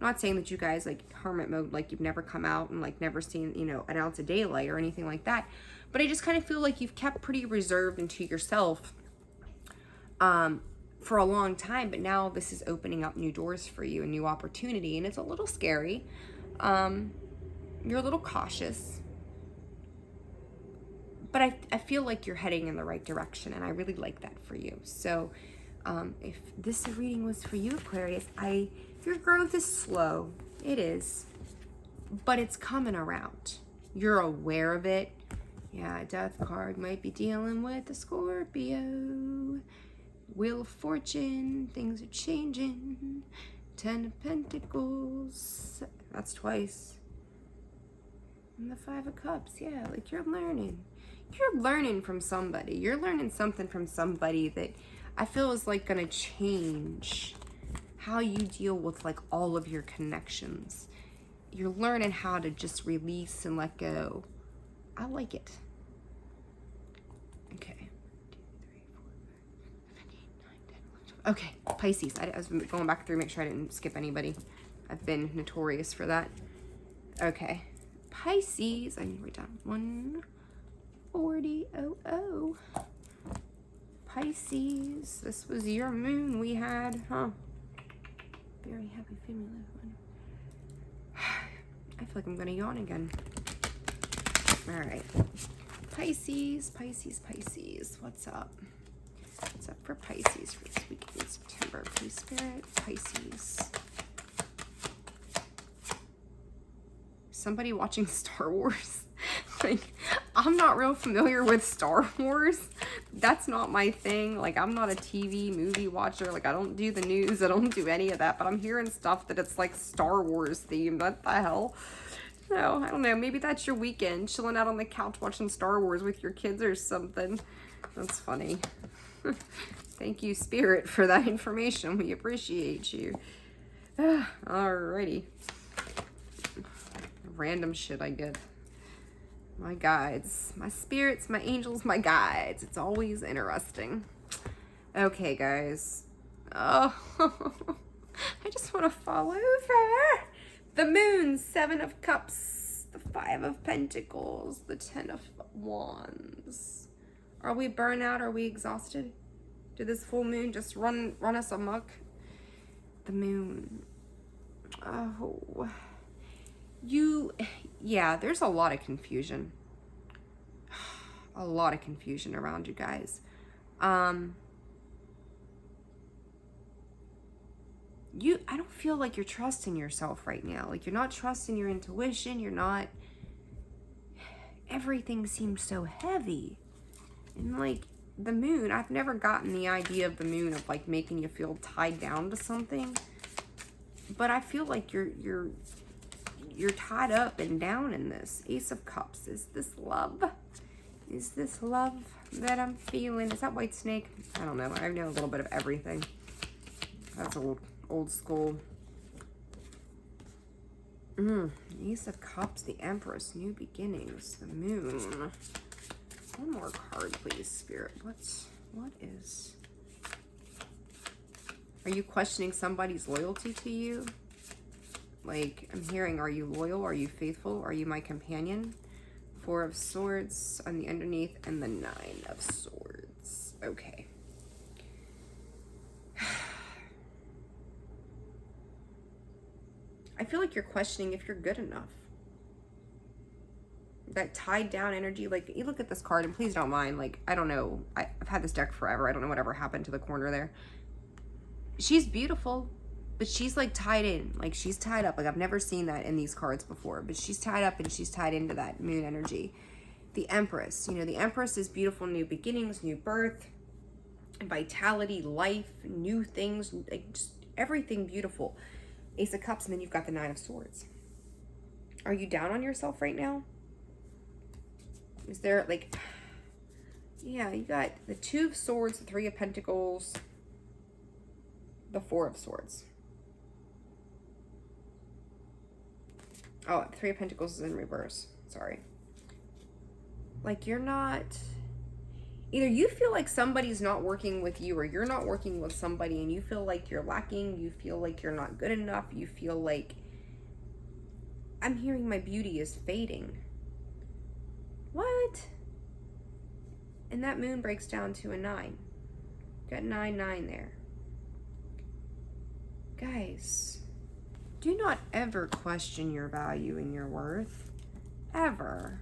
I'm not saying that you guys, like, hermit mode, like, you've never come out and, like, never seen, an ounce of daylight or anything like that. But I just kind of feel like you've kept pretty reserved into yourself for a long time. But now this is opening up new doors for you, a new opportunity. And it's a little scary. You're a little cautious. But I feel like you're heading in the right direction, and I really like that for you. So if this reading was for you, Aquarius, your growth is slow. It is. But it's coming around. You're aware of it. Yeah, Death card might be dealing with the Scorpio. Wheel of Fortune. Things are changing. 10 of Pentacles. That's twice. And the Five of Cups, yeah, like you're learning. You're learning from somebody. You're learning something from somebody that I feel is like gonna change how you deal with like all of your connections. You're learning how to just release and let go. I like it. Okay. 2, 3, 4, 5, 6, 7, 8, 9, 10, 11, 12. Okay, Pisces. I was going back through, make sure I didn't skip anybody. I've been notorious for that. Okay. Pisces, I need to write down 140. Pisces, this was your moon we had, huh? Very happy family one. I feel like I'm gonna yawn again. All right. Pisces, Pisces, Pisces. What's up? What's up for Pisces for this week in September? Please, Spirit. Pisces. Somebody watching Star Wars. Like, I'm not real familiar with Star Wars. That's not my thing. Like, I'm not a TV movie watcher. Like, I don't do the news. I don't do any of that. But I'm hearing stuff that it's like Star Wars themed. What the hell? So, I don't know. Maybe that's your weekend. Chilling out on the couch watching Star Wars with your kids or something. That's funny. Thank you, Spirit, for that information. We appreciate you. Alrighty. Random shit I get. My guides, my spirits, my angels, my guides. It's always interesting. Okay, guys. Oh, I just want to fall over. The moon, 7 of Cups, the 5 of Pentacles, the 10 of Wands. Are we burnt out? Are we exhausted? Did this full moon just run us amok? The moon. Oh. Yeah, there's a lot of confusion. A lot of confusion around you guys. I don't feel like you're trusting yourself right now. Like, you're not trusting your intuition. You're not, everything seems so heavy. And like the moon, I've never gotten the idea of the moon of like making you feel tied down to something. But I feel like you're tied up and down in this. Ace of Cups. Is this love? Is this love that I'm feeling? Is that White Snake? I don't know. I know a little bit of everything. That's old school. Ace of Cups, the Empress, new beginnings, the moon. One more card, please, Spirit. What is? Are you questioning somebody's loyalty to you? Like, I'm hearing, are you loyal? Are you faithful? Are you my companion? 4 of Swords on the underneath and the 9 of Swords. Okay. I feel like you're questioning if you're good enough. That tied down energy, like, you look at this card, and please don't mind, like, I don't know. I've had this deck forever. I don't know whatever happened to the corner there. She's beautiful. But she's like tied in, like she's tied up. Like, I've never seen that in these cards before, but she's tied up and she's tied into that moon energy. The Empress, you know, the Empress is beautiful, new beginnings, new birth, vitality, life, new things, like just everything beautiful. Ace of Cups, and then you've got the 9 of Swords. Are you down on yourself right now? Is there like, yeah, you got the 2 of Swords, the 3 of Pentacles, the 4 of Swords. Oh, 3 of Pentacles is in reverse. Sorry. Like, you're not... Either you feel like somebody's not working with you, or you're not working with somebody and you feel like you're lacking. You feel like you're not good enough. You feel like... I'm hearing my beauty is fading. What? And that moon breaks down to a 9. Got 9, 9 there. Guys... Do not ever question your value and your worth. Ever.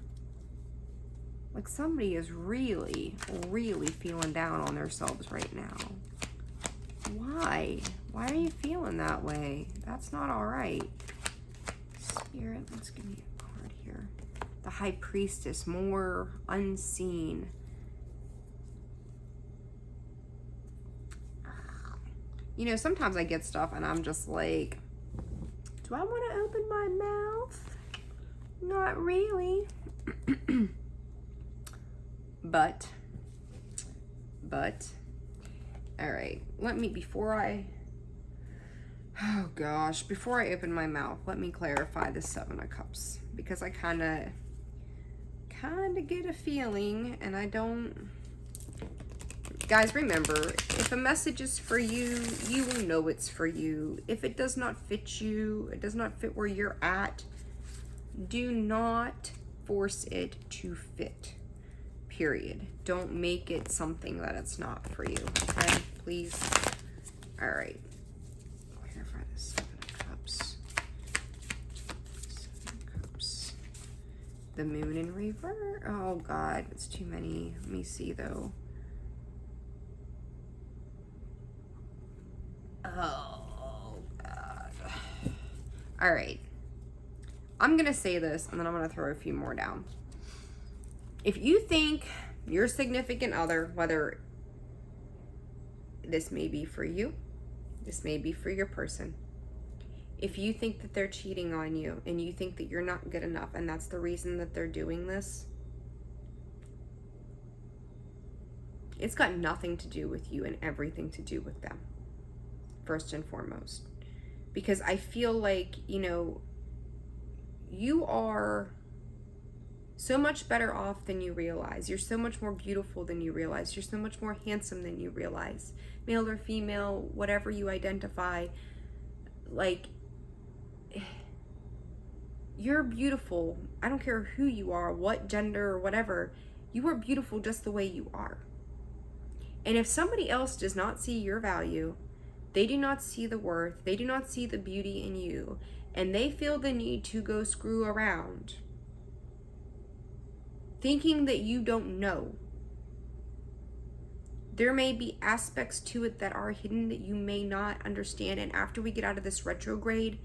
Like, somebody is really, really feeling down on themselves right now. Why? Why are you feeling that way? That's not all right. Spirit, let's give me a card here. The High Priestess, more unseen. You know, sometimes I get stuff and I'm just like, do I want to open my mouth? Not really. But, all right, before I open my mouth, let me clarify the Seven of Cups, because I kind of get a feeling, and I don't, guys, remember, if a message is for you, you will know it's for you. If it does not fit you, it does not fit where you're at, do not force it to fit. Period. Don't make it something that it's not for you. Okay, please. All right. Clarify this. Seven of Cups. Seven of Cups. The Moon in reverse. Oh God, it's too many. Let me see though. Oh God. All right. I'm gonna say this, and then I'm gonna throw a few more down. If you think your significant other, whether this may be for you, this may be for your person, if you think that they're cheating on you and you think that you're not good enough and that's the reason that they're doing this, it's got nothing to do with you and everything to do with them, first and foremost. Because I feel like, you are so much better off than you realize. You're so much more beautiful than you realize. You're so much more handsome than you realize. Male or female, whatever you identify, like, you're beautiful. I don't care who you are, what gender or whatever. You are beautiful just the way you are. And if somebody else does not see your value, they do not see the worth, they do not see the beauty in you, and they feel the need to go screw around, thinking that you don't know. There may be aspects to it that are hidden that you may not understand. And after we get out of this retrograde,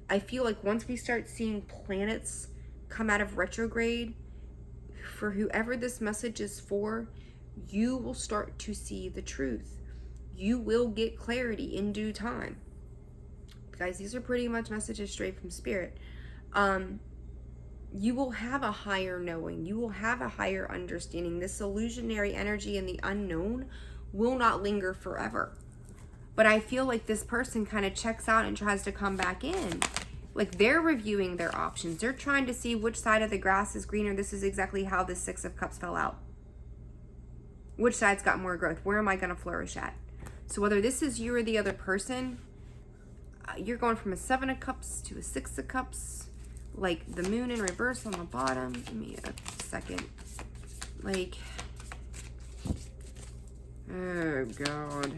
I feel like once we start seeing planets come out of retrograde, for whoever this message is for, you will start to see the truth. You will get clarity in due time. Guys, these are pretty much messages straight from Spirit. You will have a higher knowing. You will have a higher understanding. This illusionary energy and the unknown will not linger forever. But I feel like this person kind of checks out and tries to come back in. Like, they're reviewing their options. They're trying to see which side of the grass is greener. This is exactly how the Six of Cups fell out. Which side's got more growth? Where am I going to flourish at? So whether this is you or the other person, you're going from a Seven of Cups to a Six of Cups. Like, the Moon in reverse on the bottom. Give me a second. Like, oh God.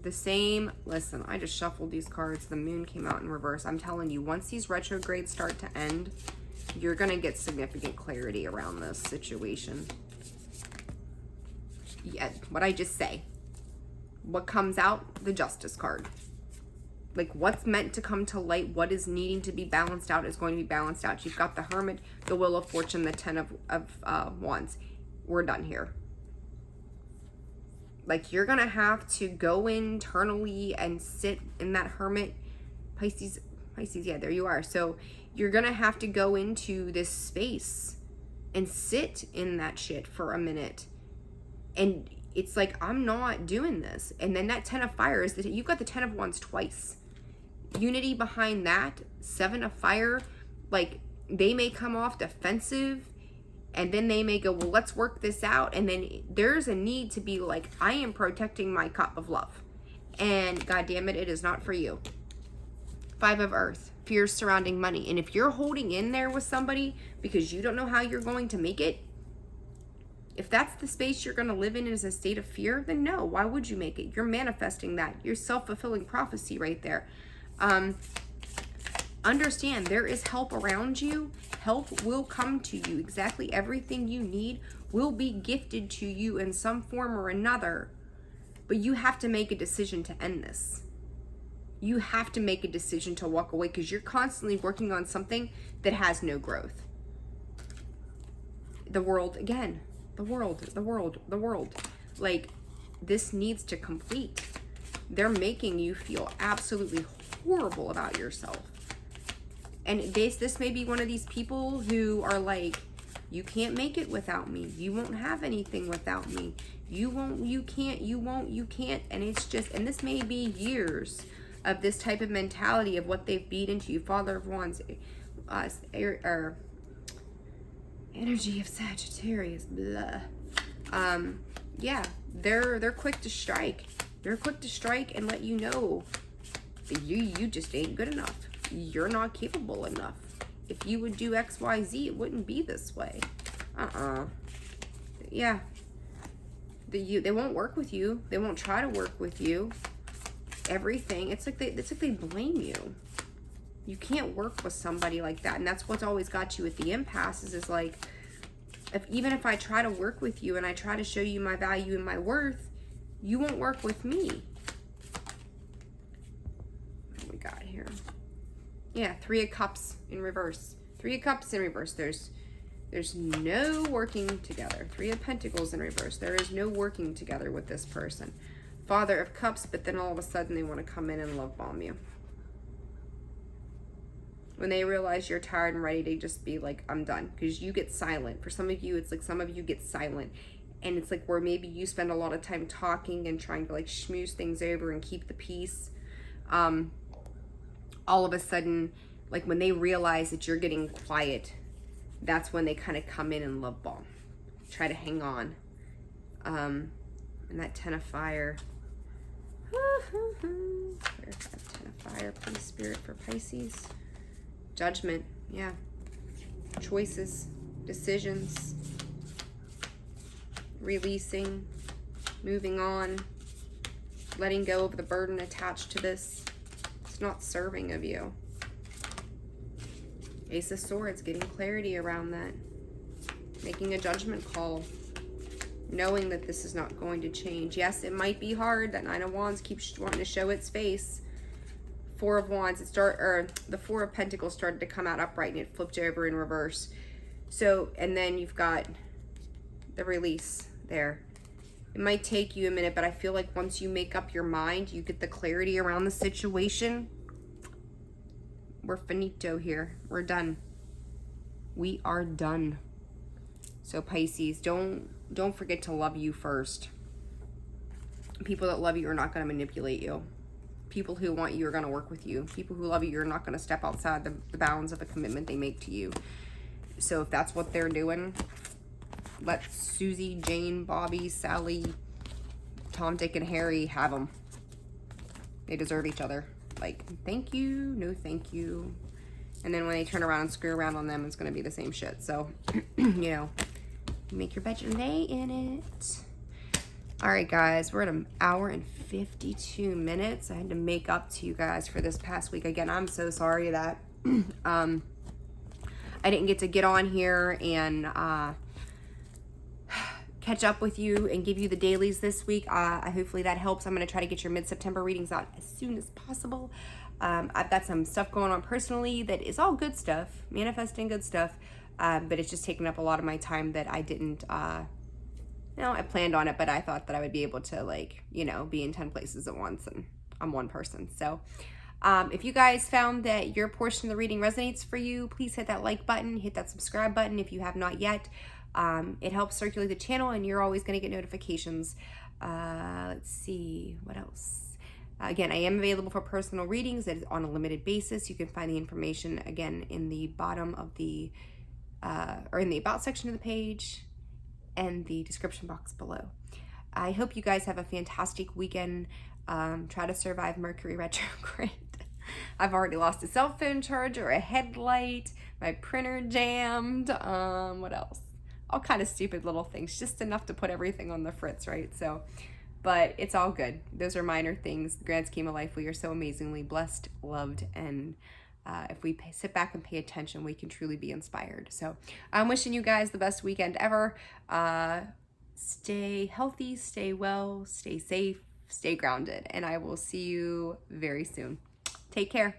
The same, listen, I just shuffled these cards. The Moon came out in reverse. I'm telling you, once these retrogrades start to end, you're going to get significant clarity around this situation. Yeah, what I just say. What comes out? The Justice card. Like, what's meant to come to light, what is needing to be balanced out is going to be balanced out. You've got the Hermit, the Wheel of Fortune, the Ten of Wands. We're done here. Like, you're going to have to go internally and sit in that Hermit. Pisces, yeah, there you are. So you're going to have to go into this space and sit in that shit for a minute. And it's like, I'm not doing this. And then that Ten of Fire is you've got the Ten of Wands twice. Unity behind that, Seven of Fire, like, they may come off defensive, and then they may go, well, let's work this out. And then there's a need to be like, I am protecting my cup of love. And God damn it, it is not for you. Five of Earth, fears surrounding money. And if you're holding in there with somebody because you don't know how you're going to make it, if that's the space you're going to live in is a state of fear, then no, why would you make it? You're manifesting that. You're self-fulfilling prophecy right there. Understand, there is help around you. Help will come to you. Exactly everything you need will be gifted to you in some form or another. But you have to make a decision to end this. You have to make a decision to walk away, because you're constantly working on something that has no growth. The world, again, the world. Like, this needs to complete. They're making you feel absolutely horrible about yourself. And this may be one of these people who are like, you can't make it without me. You won't have anything without me. You won't, you can't, you won't, you can't. And it's just, and this may be years of this type of mentality of what they've beat into you. Father of Wands, energy of Sagittarius, blah. Yeah, they're quick to strike. They're quick to strike and let you know that you just ain't good enough. You're not capable enough. If you would do X, Y, Z, it wouldn't be this way. Yeah. They won't work with you. They won't try to work with you. Everything. It's like they blame you. You can't work with somebody like that. And that's what's always got you at the impasse is like, even if I try to work with you and I try to show you my value and my worth, you won't work with me. What do we got here? Yeah, Three of Cups in reverse. Three of Cups in reverse. There's no working together. Three of Pentacles in reverse. There is no working together with this person. Father of Cups, but then all of a sudden they want to come in and love bomb you. When they realize you're tired and ready to just be like, I'm done. Because you get silent. For some of you, it's like some of you get silent. And it's like where maybe you spend a lot of time talking and trying to like schmooze things over and keep the peace. All of a sudden, like when they realize that you're getting quiet, that's when they kind of come in and love bomb. Try to hang on. And that Ten of Fire. Where's that Ten of Fire, please, Spirit, for Pisces? Judgment, yeah. Choices, decisions, releasing, moving on, letting go of the burden attached to this. It's not serving of you. Ace of Swords, getting clarity around that. Making a judgment call. Knowing that this is not going to change. Yes, it might be hard. That Nine of Wands keeps wanting to show its face. Four of Wands, the Four of Pentacles started to come out upright and it flipped over in reverse. So, and then you've got the release there. It might take you a minute, but I feel like once you make up your mind, you get the clarity around the situation. We're finito here. We're done. We are done. So Pisces, don't forget to love you first. People that love you are not going to manipulate you. People who want you are going to work with you. People who love you are not going to step outside the bounds of the commitment they make to you. So if that's what they're doing, let Susie, Jane, Bobby, Sally, Tom, Dick, and Harry have them. They deserve each other. Like, thank you, no thank you. And then when they turn around and screw around on them, it's going to be the same shit. So, you know, make your bed and lay in it. All right, guys, we're at an hour and 52 minutes. I had to make up to you guys for this past week. Again, I'm so sorry that I didn't get to get on here and catch up with you and give you the dailies this week. Hopefully that helps. I'm going to try to get your mid-September readings out as soon as possible. I've got some stuff going on personally that is all good stuff, manifesting good stuff, but it's just taking up a lot of my time that I didn't... I planned on it, but I thought that I would be able to, like, you know, be in 10 places at once, and I'm one person. So if you guys found that your portion of the reading resonates for you, please hit that like button, hit that subscribe button if you have not yet. It helps circulate the channel, and you're always going to get notifications. Let's see, what else? Again, I am available for personal readings. That is on a limited basis. You can find the information, again, in the bottom of the, or in the About section of the page, and the description box below. I hope you guys have a fantastic weekend. Try to survive Mercury retrograde. I've already lost a cell phone charger, a headlight, my printer jammed, what else? All kind of stupid little things, just enough to put everything on the fritz, right? So, but it's all good. Those are minor things. The grand scheme of life, we are so amazingly blessed, loved, and if we sit back and pay attention, we can truly be inspired. So I'm wishing you guys the best weekend ever. Stay healthy, stay well, stay safe, stay grounded, and I will see you very soon. Take care.